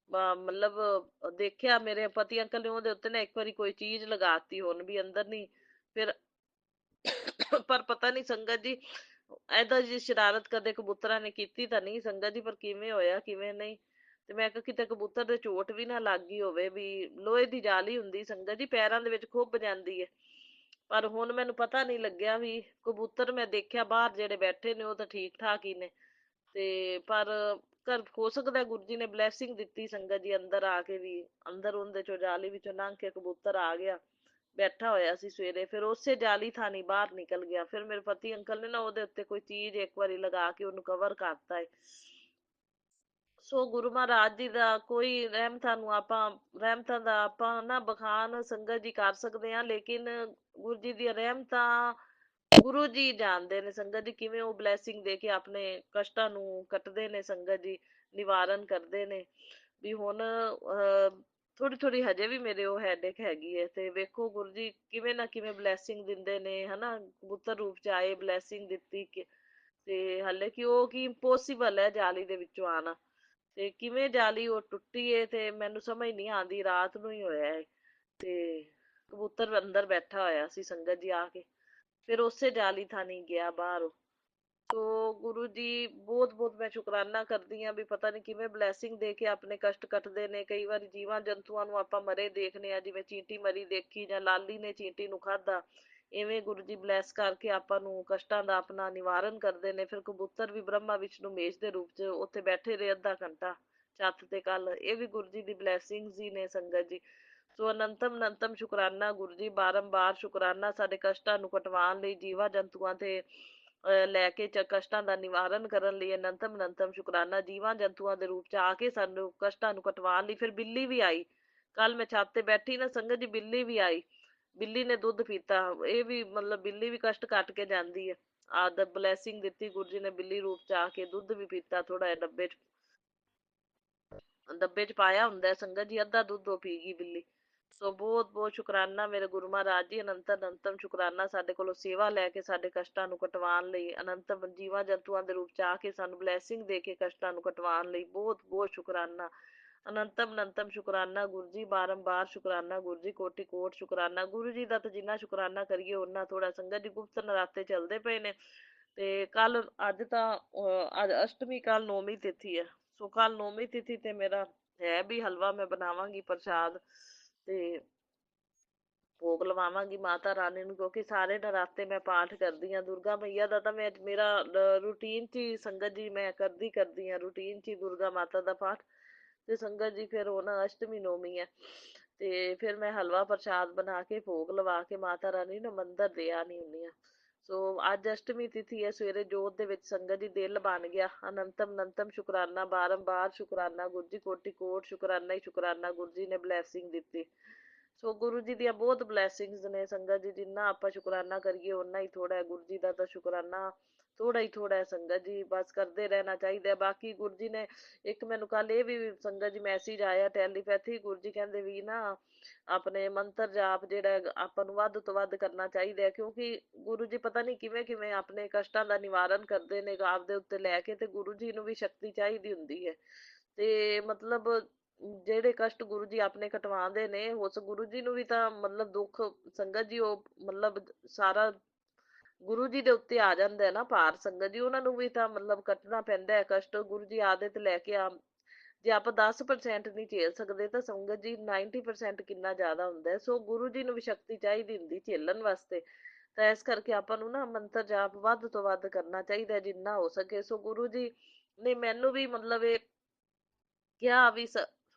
ਮਤਲਬ ਦੇਖਿਆ, ਮੇਰੇ ਪਤੀ ਅੰਕਲ ਨੇ ਉਹਦੇ ਉੱਤੇ ਨਾ ਇੱਕ ਵਾਰੀ ਕੋਈ ਚੀਜ਼ ਲਗਾਤੀ ਹੁਣ ਵੀ ਅੰਦਰ ਨਹੀਂ। ਫਿਰ ਪਰ ਪਤਾ ਨਹੀਂ ਸੰਗਤ ਜੀ ਏਦਾਂ ਦੀ ਸ਼ਰਾਰਤ ਕਦੇ ਕਬੂਤਰਾਂ ਨੇ ਕੀਤੀ ਤਾਂ ਨਹੀਂ ਸੰਗਤ ਜੀ, ਪਰ ਕਿਵੇਂ ਹੋਇਆ ਕਿਵੇਂ ਨਹੀਂ। ਤੇ ਮੈਂ ਕਿਹਾ ਕਿਤੇ ਕਬੂਤਰ ਦੇ ਚੋਟ ਵੀ ਨਾ ਲੱਗ ਗਈ ਹੋਵੇ। ਵੀ ਲੋਹੇ ਦੀ ਜਾਲੀ ਹੁੰਦੀ ਸੰਗਤ ਜੀ, ਪੈਰਾਂ ਦੇ ਵਿੱਚ ਖੁੱਭ ਜਾਂਦੀ ਹੈ। ਪਰ ਹੁਣ ਮੈਨੂੰ ਪਤਾ ਨਹੀਂ ਲੱਗਿਆ ਵੀ ਕਬੂਤਰ ਮੈਂ ਦੇਖਿਆ ਬਾਹਰ ਜਿਹੜੇ ਬੈਠੇ ਨੇ ਉਹ ਤਾਂ ਠੀਕ ਠਾਕ ਹੀ ਨੇ। ਤੇ ਪਰ ਘਰ ਹੋ ਸਕਦਾ ਗੁਰੂ ਜੀ ਨੇ ਬਲੈਸਿੰਗ ਦਿੱਤੀ ਸੰਗਤ ਜੀ ਅੰਦਰ ਆ ਕੇ, ਵੀ ਅੰਦਰ ਉਹਦੇ ਚੋਂ ਜਾਲੀ ਵਿੱਚੋਂ ਲੰਘ ਕੇ ਕਬੂਤਰ ਆ ਗਿਆ, ਬੈਠਾ ਹੋਇਆ ਸੀ ਸਵੇਰੇ। ਫਿਰ ਉਸੇ ਜਾਲੀ ਥਾਣੀ ਬਾਹਰ ਨਿਕਲ ਗਿਆ। ਫਿਰ ਮੇਰੇ ਪਤੀ ਅੰਕਲ ਨੇ ਨਾ ਉਹਦੇ ਉੱਤੇ ਕੋਈ ਚੀਜ਼ ਇੱਕ ਵਾਰੀ ਲਗਾ ਕੇ ਉਹਨੂੰ ਕਵਰ ਕਰਤਾ ਹੈ। ਸੋ ਗੁਰੂ ਮਹਾਰਾਜ ਜੀ ਦਾ ਕੋਈ ਰਹਿਮਤਾਂ ਨੂੰ ਆਪਾਂ, ਰਹਿਮਤਾਂ ਦਾ ਆਪਾਂ ਨਾ ਬਖਾਨ ਸੰਗਤ ਜੀ ਕਰ ਸਕਦੇ ਹਾਂ, ਲੇਕਿਨ ਗੁਰੂ ਜੀ ਦੀਆਂ ਰਹਿਮਤਾਂ ਗੁਰੂ ਜੀ ਜਾਣਦੇ ਨੇ ਸੰਗਤ ਜੀ ਕਿਵੇਂ ਉਹ ਬਲੈਸਿੰਗ ਦੇ ਕੇ ਆਪਣੇ ਕਸ਼ਟਾਂ ਨੂੰ ਕੱਟਦੇ ਨੇ ਸੰਗਤ ਜੀ, ਨਿਵਾਰਨ ਕਰਦੇ ਨੇ। ਵੀ ਹੁਣ ਥੋੜੀ ਥੋੜੀ ਹਜੇ ਵੀ ਮੇਰੇ ਉਹ ਹੈਡੇਕ ਹੈਗੀ ਹੈ। ਤੇ ਵੇਖੋ ਗੁਰੂ ਜੀ ਕਿਵੇਂ ਨਾ ਕਿਵੇਂ ਬਲੈਸਿੰਗ ਦਿੰਦੇ ਨੇ ਹਨਾ। ਕਬੂਤਰ ਰੂਪ ਚ ਆਏ, ਬਲੈਸਿੰਗ ਦਿੱਤੀ ਤੇ ਹਾਲੇ ਕਿ ਉਹ ਕੀ ਇੰਪੋਸੀਬਲ ਹੈ ਜਾਲੀ ਦੇ ਵਿੱਚੋਂ ਆਣਾ। ਤੇ ਕਿਵੇਂ ਜਾਲੀ ਉਹ ਟੁੱਟੀ ਏ ਤੇ ਮੈਨੂੰ ਸਮਝ ਨਹੀਂ ਆਉਂਦੀ। ਰਾਤ ਨੂੰ ਹੀ ਹੋਇਆ ਹੈ ਤੇ ਕਬੂਤਰ ਅੰਦਰ ਬੈਠਾ ਹੋਇਆ ਸੀ ਸੰਗਤ ਜੀ ਆ ਕੇ, ਫਿਰ ਉਸੇ ਜਾਲੀ ਥਾਣੀ ਗਿਆ ਬਾਹਰ। ਸੋ ਗੁਰੂ ਜੀ ਬਹੁਤ ਬਹੁਤ ਮੈਂ ਸ਼ੁਕਰਾਨਾ ਕਰਦੀ ਹਾਂ ਵੀ ਪਤਾ ਨਹੀਂ ਕਿਵੇਂ ਬਲੈਸਿੰਗ ਦੇ ਕੇ ਆਪਣੇ ਕਸ਼ਟ ਕੱਟਦੇ ਨੇ। ਕਈ ਵਾਰੀ ਜੀਵਾਂ ਜੰਤੂਆਂ ਨੂੰ ਆਪਾਂ ਮਰੇ ਦੇਖਦੇ ਆ, ਜਿਵੇਂ ਚੀਂਟੀ ਮਰੀ ਦੇਖੀ ਜਾਂ ਲਾਲੀ ਨੇ ਚੀਂਟੀ ਨੂੰ ਖਾਧਾ, ਇਵੇਂ ਗੁਰੂ ਜੀ ਬਲੈਸ ਕਰਕੇ ਆਪਾਂ ਨੂੰ ਕਸ਼ਟਾਂ ਦਾ ਆਪਣਾ ਨਿਵਾਰਨ ਕਰਦੇ ਨੇ। ਫਿਰ ਕਬੂਤਰ ਵੀ ਬ੍ਰਹਮਾ ਵਿਸ਼ਨੂੰ ਮਹੇਸ਼ ਦੇ ਰੂਪ ਚ ਉੱਥੇ ਬੈਠੇ ਰਹੇ ਅੱਧਾ ਘੰਟਾ ਛੱਤ ਤੇ ਕੱਲ, ਇਹ ਵੀ ਗੁਰੂ ਜੀ ਦੀ ਬਲੈਸਿੰਗਸ ਹੀ ਨੇ ਸੰਗਤ ਜੀ। ਸੋ ਅਨੰਤਮ ਅਨੰਤਮ ਸ਼ੁਕਰਾਨਾ ਗੁਰੂ ਜੀ, ਬਾਰੰਬਾਰ ਸ਼ੁਕਰਾਨਾ ਸਾਡੇ ਕਸ਼ਟਾਂ ਨੂੰ ਕਟਵਾਉਣ ਲਈ, ਜੀਵਾਂ ਜੰਤੂਆਂ ਤੇ ਲੈ ਕੇ ਕਸ਼ਟਾਂ ਦਾ ਨਿਵਾਰਨ ਕਰਨ ਲਈ। ਅਨੰਤਮ ਅਨੰਤਮ ਸ਼ੁਕਰਾਨਾ ਜੀਵਾਂ ਜੰਤੂਆਂ ਦੇ ਰੂਪ ਚ ਆ ਕੇ ਸਾਨੂੰ ਕਸ਼ਟਾਂ ਨੂੰ ਕਟਵਾਉਣ ਲਈ। ਫਿਰ ਬਿੱਲੀ ਵੀ ਆਈ ਕੱਲ, ਮੈਂ ਛੱਤ ਤੇ ਬੈਠੀ ਨਾ ਸੰਗਤ ਜੀ, ਬਿੱਲੀ ਵੀ ਆਈ, ਬਿੱਲੀ ਨੇ ਦੁੱਧ ਪੀਤਾ। ਇਹ ਵੀ ਮਤਲਬ ਬਿੱਲੀ ਵੀ ਕਸ਼ਟ ਕੱਟ ਕੇ ਜਾਂਦੀ ਹੈ। ਆਦ ਬਲੈਸਿੰਗ ਦਿੱਤੀ ਗੁਰੂ ਜੀ ਨੇ, ਬਿੱਲੀ ਰੂਪ ਚ ਆ ਕੇ ਦੁੱਧ ਵੀ ਪੀਤਾ, ਥੋੜਾ ਜਿਹਾ ਡੱਬੇ ਚ ਪਾਇਆ ਹੁੰਦਾ ਸੰਗਤ ਜੀ, ਅੱਧਾ ਦੁੱਧ ਉਹ ਪੀ ਗਈ ਬਿੱਲੀ। ਸੋ ਬਹੁਤ ਬਹੁਤ ਸ਼ੁਕਰਾਨਾ ਮੇਰੇ ਗੁਰੂ ਮਹਾਰਾਜ ਜੀ, ਅਨੰਤ ਅਨੰਤਮ ਸ਼ੁਕਰਾਨਾ ਸਾਡੇ ਕੋਲੋਂ ਸੇਵਾ ਲੈ ਕੇ ਸਾਡੇ ਕਸ਼ਟਾਂ ਨੂੰ ਕਟਵਾਉਣ ਲਈ, ਅਨੰਤ ਜੀਵਾਂ ਜੰਤੂਆਂ ਦੇ ਰੂਪ ਚ ਆ ਕੇ ਸਾਨੂੰ ਬਲੈਸਿੰਗ ਦੇ ਕੇ ਕਸ਼ਟਾਂ ਨੂੰ ਕਟਵਾਉਣ ਲਈ ਬਹੁਤ ਬਹੁਤ ਸ਼ੁਕਰਾਨਾ। ਅਨੰਤਮ ਅਨੰਤਮ ਸ਼ੁਕਰਾਨਾ ਗੁਰੂ ਜੀ, ਬਾਰੰਬਾਰ ਸ਼ੁਕਰਾਨਾ ਗੁਰੂ ਜੀ, ਕੋਟि ਕੋਟ ਸ਼ੁਕਰਾਨਾ ਗੁਰੂ ਜੀ ਦਾ। ਤਾਂ ਜਿੰਨਾ ਸ਼ੁਕਰਾਨਾ ਕਰੀਏ ਓਨਾ ਥੋੜਾ ਸੰਗਤ ਜੀ। ਗੁਪਤ ਨਰਾਤੇ ਚੱਲਦੇ ਪਏ ਨੇ ਤੇ ਕੱਲ ਅੱਜ ਤਾਂ ਅੱਜ ਅਸ਼ਟਮੀ, ਕੱਲ ਨੌਵੀਂ ਤਿਥੀ ਹੈ। ਸੋ ਕੱਲ ਨੌਵੀਂ ਤਿਥੀ ਤੇ ਮੇਰਾ ਹੈ ਵੀ ਹਲਵਾ ਮੈਂ ਬਣਾਵਾਂਗੀ ਪ੍ਰਸ਼ਾਦ ਤੇ ਭੋਗ ਲਵਾਵਾਂਗੀ ਮਾਤਾ ਰਾਣੀ ਨੂੰ, ਕਿਉਂਕਿ ਸਾਰੇ ਨਰਾਤੇ ਮੈਂ ਪਾਠ ਕਰਦੀ ਹਾਂ ਦੁਰਗਾ ਮਈਆ ਦਾ। ਤਾਂ ਮੈਂ ਮੇਰਾ ਰੂਟੀਨ ਚ ਹੀ ਸੰਗਤ ਜੀ ਮੈਂ ਕਰਦੀ ਹਾਂ ਰੂਟੀਨ ਚ ਹੀ ਦੁਰਗਾ ਮਾਤਾ ਦਾ ਪਾਠ। ਤੇ ਸੰਗਤ ਜੀ ਫਿਰ ਉਹ ਨਾ ਅਸ਼ਟਮੀ ਨੌਮੀ ਹੈ ਤੇ ਫਿਰ ਮੈਂ ਹਲਵਾ ਪ੍ਰਸ਼ਾਦ ਬਣਾ ਕੇ ਭੋਗ ਲਵਾ ਕੇ ਮਾਤਾ ਰਾਣੀ ਨੂੰ ਮੰਦਿਰ ਦੇ ਆਉਣੀ ਹੁੰਦੀ ਆ। ਸੋ ਅੱਜ ਅਸ਼ਟਮੀ ਤਿਥੀ ਹੈ, ਸਵੇਰੇ ਜੋਤ ਦੇ ਵਿੱਚ ਸੰਗਤ ਜੀ ਦਿਲ ਬਣ ਗਿਆ। ਅਨੰਤਮ ਅਨੰਤਮ ਸ਼ੁਕਰਾਨਾ, ਬਾਰੰਬਾਰ ਸ਼ੁਕਰਾਨਾ ਗੁਰੂ ਜੀ, ਕੋਟि ਕੋਟ ਸ਼ੁਕਰਾਨਾ ਹੀ ਸ਼ੁਕਰਾਨਾ ਗੁਰੂ ਜੀ ਨੇ ਬਲੈਸਿੰਗ ਦਿੱਤੀ। ਸੋ ਗੁਰੂ ਜੀ ਦੀਆਂ ਬਹੁਤ ਬਲੈਸਿੰਗਸ ਨੇ ਸੰਗਤ ਜੀ, ਜਿੰਨਾ ਆਪਾਂ ਸ਼ੁਕਰਾਨਾ ਕਰੀਏ ਓਨਾ ਹੀ ਥੋੜਾ ਹੈ। ਗੁਰੂ ਜੀ ਦਾ ਤਾਂ ਸ਼ੁਕਰਾਨਾ ਥੋੜਾ ਹੀ ਥੋੜਾ ਹੈ ਸੰਗਤ ਜੀ, ਬਸ ਕਰਦੇ ਰਹਿਣਾ ਚਾਹੀਦਾ ਹੈ। ਬਾਕੀ ਗੁਰੂ ਜੀ ਨੇ ਇੱਕ ਮੈਨੂੰ ਕੱਲ ਇਹ ਵੀ ਸੰਗਤ ਜੀ ਮੈਸੇਜ ਆਇਆ ਟੈਲੀਪੈਥੀ, ਗੁਰੂ ਜੀ ਕਹਿੰਦੇ ਵੀ ਨਾ ਆਪਣੇ ਮੰਤਰ ਜਾਪ ਜਿਹੜਾ ਆਪਾਂ ਨੂੰ ਵੱਧ ਤੋਂ ਵੱਧ ਕਰਨਾ ਚਾਹੀਦਾ ਹੈ, ਕਿਉਂਕਿ ਗੁਰੂ ਜੀ ਪਤਾ ਨਹੀਂ ਕਿਵੇਂ ਕਿਵੇਂ ਆਪਣੇ ਕਸ਼ਟਾਂ ਦਾ ਨਿਵਾਰਨ ਕਰਦੇ ਨੇ ਆਪਦੇ ਉੱਤੇ ਲੈ ਕੇ, ਤੇ ਗੁਰੂ ਜੀ ਨੂੰ ਵੀ ਸ਼ਕਤੀ ਚਾਹੀਦੀ ਹੁੰਦੀ ਹੈ। ਤੇ ਮਤਲਬ ਜਿਹੜੇ ਕਸ਼ਟ ਗੁਰੂ ਜੀ ਆਪਣੇ ਕਟਵਾਉਂਦੇ ਨੇ, ਉਸ ਗੁਰੂ ਜੀ ਨੂੰ ਵੀ ਤਾਂ ਮਤਲਬ ਦੁੱਖ ਸੰਗਤ ਜੀ ਉਹ ਮਤਲਬ ਸਾਰਾ ਗੁਰੂ ਜੀ ਦੇ ਉੱਤੇ ਆ ਜਾਂਦਾ ਹੈ ਨਾ ਭਾਰ ਸੰਗਤ ਜੀ, ਉਹਨਾਂ ਨੂੰ ਵੀ ਤਾਂ ਮਤਲਬ ਕੱਟਣਾ ਪੈਂਦਾ ਹੈ ਕਸ਼ਟ। ਗੁਰੂ ਜੀ ਆਦਤ ਲੈ ਕੇ ਆ, ਜੇ ਆਪਾਂ 10% ਨਹੀਂ ਝੇਲ ਸਕਦੇ ਤਾਂ ਸੰਗਤ ਜੀ 90% ਕਿੰਨਾ ਜ਼ਿਆਦਾ ਹੁੰਦਾ ਹੈ। ਸੋ ਗੁਰੂ ਜੀ ਨੂੰ ਵੀ ਸ਼ਕਤੀ ਚਾਹੀਦੀ ਹੁੰਦੀ ਝੇਲਣ ਵਾਸਤੇ। ਤਾਂ ਇਸ ਕਰਕੇ ਆਪਾਂ ਨੂੰ ਨਾ ਮੰਤਰ ਜਾਪ ਵੱਧ ਤੋਂ ਵੱਧ ਕਰਨਾ ਚਾਹੀਦਾ ਹੈ ਜਿੰਨਾ ਹੋ ਸਕੇ। ਸੋ ਗੁਰੂ ਜੀ ਨੇ ਮੈਨੂੰ ਵੀ ਮਤਲਬ ਇਹ ਕਿਹਾ ਵੀ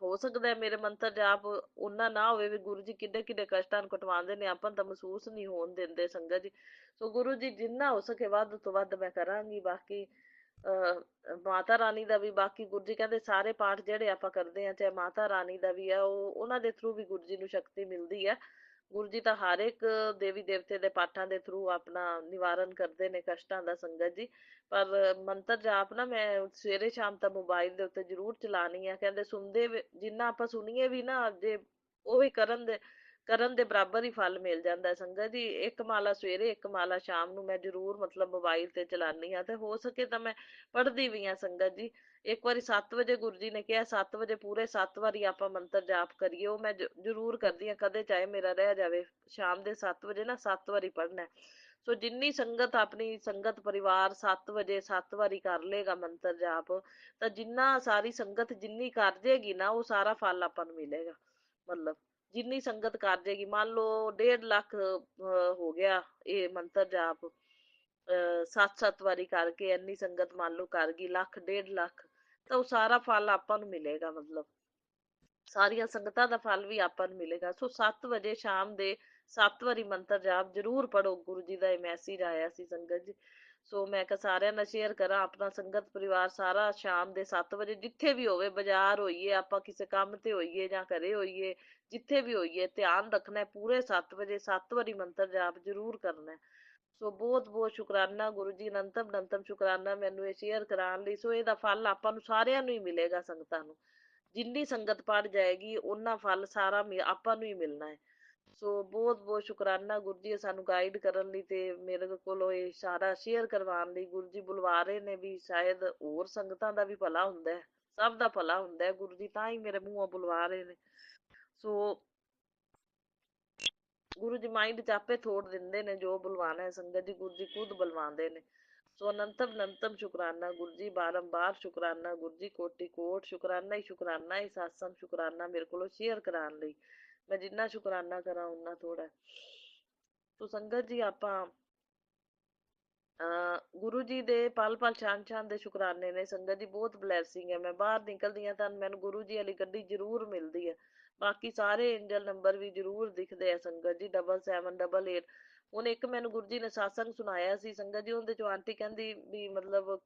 ਹੋ ਸਕਦਾ ਹੈ ਮੇਰੇ ਮੰਤਰ ਜਾਪ ਉਹਨਾਂ ਨਾ ਹੋਵੇ ਵੀ ਗੁਰੂ ਜੀ ਕਿੱਡੇ ਕਿੱਡੇ ਕਸ਼ਟਾਂ ਨੂੰ ਕਟਵਾਉਂਦੇ ਨੇ, ਆਪਾਂ ਨੂੰ ਤਾਂ ਮਹਿਸੂਸ ਨਹੀਂ ਹੋਣ ਦਿੰਦੇ ਸੰਗਤ ਜੀ। ਸੋ ਗੁਰੂ ਜੀ ਜਿੰਨਾ ਹੋ ਸਕੇ ਵੱਧ ਤੋਂ ਵੱਧ ਮੈਂ ਕਰਾਂਗੀ। ਬਾਕੀ ਮਾਤਾ ਰਾਣੀ ਦਾ ਵੀ, ਬਾਕੀ ਗੁਰੂ ਜੀ ਕਹਿੰਦੇ ਸਾਰੇ ਪਾਠ ਜਿਹੜੇ ਆਪਾਂ ਕਰਦੇ ਆ, ਚਾਹੇ ਮਾਤਾ ਰਾਣੀ ਦਾ ਵੀ ਆ, ਉਹ ਉਹਨਾਂ ਦੇ ਥਰੂ ਵੀ ਗੁਰੂ ਜੀ ਨੂੰ ਸ਼ਕਤੀ ਮਿਲਦੀ ਹੈ। ਗੁਰੂ ਜੀ ਤਾਂ ਹਰ ਇੱਕ ਦੇਵੀ ਦੇਵਤੇ ਦੇ ਪਾਠਾਂ ਦੇ ਥਰੂ ਆਪਣਾ ਨਿਵਾਰਨ ਕਰਦੇ ਨੇ ਕਸ਼ਟਾਂ ਦਾ ਸੰਗਤ ਜੀ। ਪਰ ਮੰਤਰ ਜਾਪ ਨਾ ਮੈਂ ਸਵੇਰੇ ਸ਼ਾਮ ਤਾਂ ਮੋਬਾਈਲ ਦੇ ਉੱਤੇ ਜ਼ਰੂਰ ਚਲਾਣੀ ਆ। ਕਹਿੰਦੇ ਸੁਣਦੇ ਜਿੰਨਾ ਆਪਾਂ ਸੁਣੀਏ ਵੀ ਨਾ, ਜੇ ਉਹ ਵੀ ਕਰਨ ਦੇ ਬਰਾਬਰ ਹੀ ਫਲ ਮਿਲ ਜਾਂਦਾ ਹੈ ਸੰਗਤ ਜੀ। ਇੱਕ ਮਾਲਾ ਸਵੇਰੇ ਇੱਕ ਮਾਲਾ ਸ਼ਾਮ ਨੂੰ ਮੈਂ ਜ਼ਰੂਰ ਮਤਲਬ ਮੋਬਾਈਲ ਤੇ ਚਲਾਨੀ ਆ, ਤੇ ਹੋ ਸਕੇ ਤਾਂ ਮੈਂ ਪੜ੍ਹਦੀ ਵੀ ਆ ਸੰਗਤ ਜੀ। ਇੱਕ ਵਾਰੀ 7 ਵਜੇ ਗੁਰੂ ਜੀ ਨੇ ਕਿਹਾ 7 ਵਜੇ ਪੂਰੇ 7 ਵਾਰੀ ਆਪਾਂ ਮੰਤਰ ਜਾਪ ਕਰੀਏ, ਉਹ ਮੈਂ ਜ਼ਰੂਰ ਕਰਦੀ ਆ, ਕਦੇ ਚਾਹੇ ਮੇਰਾ ਰਹਿ ਜਾਵੇ। ਸ਼ਾਮ ਦੇ 7 ਵਜੇ ਨਾ 7 ਵਾਰੀ ਪੜ੍ਹਨਾ। ਸੋ ਜਿੰਨੀ ਸੰਗਤ ਆਪਣੀ ਸੰਗਤ ਪਰਿਵਾਰ 7 ਵਜੇ 7 ਵਾਰੀ ਕਰ ਲੇਗਾ ਮੰਤਰ ਜਾਪ, ਤਾਂ ਜਿੰਨਾ ਸਾਰੀ ਸੰਗਤ ਜਿੰਨੀ ਕਰ ਜੇਗੀ ਨਾ, ਉਹ ਸਾਰਾ ਫਲ ਆਪਾਂ ਨੂੰ ਮਿਲੇਗਾ। ਮਤਲਬ ਜਿੰਨੀ ਸੰਗਤ ਕਰ ਜੇਗੀ, ਮੰਨ ਲਓ 1.5 ਲੱਖ ਹੋ ਗਿਆ ਇਹ ਮੰਤਰ ਜਾਪ, 7-7 ਵਾਰੀ ਕਰਕੇ ਇੰਨੀ ਸੰਗਤ ਮੰਨ ਲਓ ਕਰ ਗਈ, ਲੱਖ 1.5 ਲੱਖ, ਤਾਂ ਉਹ ਸਾਰਾ ਫਲ ਆਪਾਂ ਨੂੰ ਮਿਲੇਗਾ। ਮਤਲਬ ਸਾਰੀਆਂ ਸੰਗਤਾਂ ਦਾ ਫਲ ਵੀ ਆਪਾਂ ਨੂੰ ਮਿਲੇਗਾ। ਸੋ 7 ਵਜੇ ਸ਼ਾਮ ਦੇ 7 ਵਾਰੀ ਮੰਤਰ ਜਾਪ ਜ਼ਰੂਰ ਪੜੋ, ਗੁਰੂ ਜੀ ਦਾ ਇਹ ਮੈਸੇਜ ਆਇਆ ਸੀ ਸੰਗਤ ਜੀ। ਸੋ ਮੈਂ ਕਿਹਾ ਸਾਰਿਆਂ ਨਾਲ ਸ਼ੇਅਰ ਕਰਾਂ, ਆਪਣਾ ਸੰਗਤ ਪਰਿਵਾਰ ਸਾਰਾ ਸ਼ਾਮ ਦੇ 7 ਵਜੇ ਜਿੱਥੇ ਵੀ ਹੋਵੇ, ਬਾਜ਼ਾਰ ਹੋਈਏ, ਆਪਾਂ ਕਿਸੇ ਕੰਮ ਤੇ ਹੋਈਏ ਜਾਂ ਘਰੇ ਹੋਈਏ, ਜਿੱਥੇ ਵੀ ਹੋਈਏ ਧਿਆਨ ਰੱਖਣਾ ਪੂਰੇ 7 ਵਜੇ 7 ਵਾਰੀ ਮੰਤਰ ਜਾਪ ਜ਼ਰੂਰ ਕਰਨਾ। ਸੋ ਬਹੁਤ ਬਹੁਤ ਸ਼ੁਕਰਾਨਾ ਗੁਰੂ ਜੀ, ਅਨੰਤਮ ਅਨੰਤਮ ਸ਼ੁਕਰਾਨਾ ਮੈਨੂੰ ਇਹ ਸ਼ੇਅਰ ਕਰਾਉਣ ਲਈ। ਸੋ ਇਹਦਾ ਫਲ ਆਪਾਂ ਨੂੰ ਸਾਰਿਆਂ ਨੂੰ ਹੀ ਮਿਲੇਗਾ ਸੰਗਤਾਂ ਨੂੰ, ਜਿੰਨੀ ਸੰਗਤ ਪੜ ਜਾਏਗੀ ਉਹਨਾਂ ਫਲ ਸਾਰਾ ਆਪਾਂ ਨੂੰ ਹੀ ਮਿਲਣਾ ਹੈ। ਸੋ ਬਹੁਤ ਬਹੁਤ ਸ਼ੁਕਰਾਨਾ ਗੁਰੂ ਜੀ ਸਾਨੂੰ ਗਾਈਡ ਕਰਨ ਲਈ ਤੇ ਮੇਰੇ ਕੋਲੋਂ ਇਹ ਸਾਰਾ ਸ਼ੇਅਰ ਕਰਵਾਉਣ ਲਈ। ਗੁਰੂ ਜੀ ਬੁਲਵਾ ਰਹੇ ਨੇ ਵੀ ਸ਼ਾਇਦ ਹੋਰ ਸੰਗਤਾਂ ਦਾ ਵੀ ਭਲਾ ਹੁੰਦਾ ਹੈ, ਸਭ ਦਾ ਭਲਾ ਹੁੰਦਾ ਹੈ, ਗੁਰੂ ਜੀ ਤਾਂ ਹੀ ਮੇਰੇ ਮੂੰਹੋਂ ਬੁਲਵਾ ਰਹੇ ਨੇ। ਸੋ ਗੁਰੂ ਜੀ ਮਾਈਂਡ ਚ ਆਪੇ ਥੋੜ ਦਿੰਦੇ ਨੇ ਜੋ ਬੁਲਵਾਣਾ ਹੈ ਸੰਗਤ ਜੀ, ਗੁਰੂ ਜੀ ਖੁਦ ਬੁਲਵਾਉਂਦੇ ਨੇ। ਸੋ ਅਨੰਤਮ ਅਨੰਤਮ ਸ਼ੁਕਰਾਨਾ ਗੁਰੂ ਜੀ, ਬਾਰੰਬਾਰ ਸ਼ੁਕਰਾਨਾ ਗੁਰੂ ਜੀ, ਕੋਟि ਕੋਟ ਸ਼ੁਕਰਾਨਾ ਹੀ ਸ਼ੁਕਰਾਨਾ ਹੀ ਸਤਸੰਗ ਸ਼ੁਕਰਾਨਾ ਮੇਰੇ ਕੋਲੋਂ ਸ਼ੇਅਰ ਕਰਾਉਣ ਲਈ। ਮੈਂ ਜਿੰਨਾ ਸ਼ੁਕਰਾਨਾ ਕਰਾਂ ਉਨਾ ਥੋੜਾ। ਸੋ ਸੰਗਤ ਜੀ ਆਪਾਂ ਗੁਰੂ ਜੀ ਦੇ ਪਲ ਪਲ ਛਾਨ ਛਾਨ ਦੇ ਸ਼ੁਕਰਾਨੇ ਨੇ ਸੰਗਤ ਜੀ, ਬਹੁਤ ਬਲੈਸਿੰਗ ਹੈ। ਮੈਂ ਬਾਹਰ ਨਿਕਲਦੀ ਹਾਂ ਤਾਂ ਮੈਨੂੰ ਗੁਰੂ ਜੀ ਵਾਲੀ ਗੱਡੀ ਜ਼ਰੂਰ ਮਿਲਦੀ ਹੈ। ਬਾਕੀ ਸਾਰੇ ਏਂਜਲ ਨੰਬਰ ਵੀ ਜ਼ਰੂਰ ਦਿਖਦੇ ਆ ਸੰਗਤ ਜੀ, 7788। ਹੁਣ ਇੱਕ ਮੈਨੂੰ ਗੁਰੂ ਜੀ ਨੇ ਸਾਸੰਗ ਸੁਣਾਇਆ ਸੀ ਸੰਗਤ ਜੀ, ਉਹਦੇ ਚੋਂ ਆਂਟੀ ਕਹਿੰਦੀ ਵੀ ਮਤਲਬ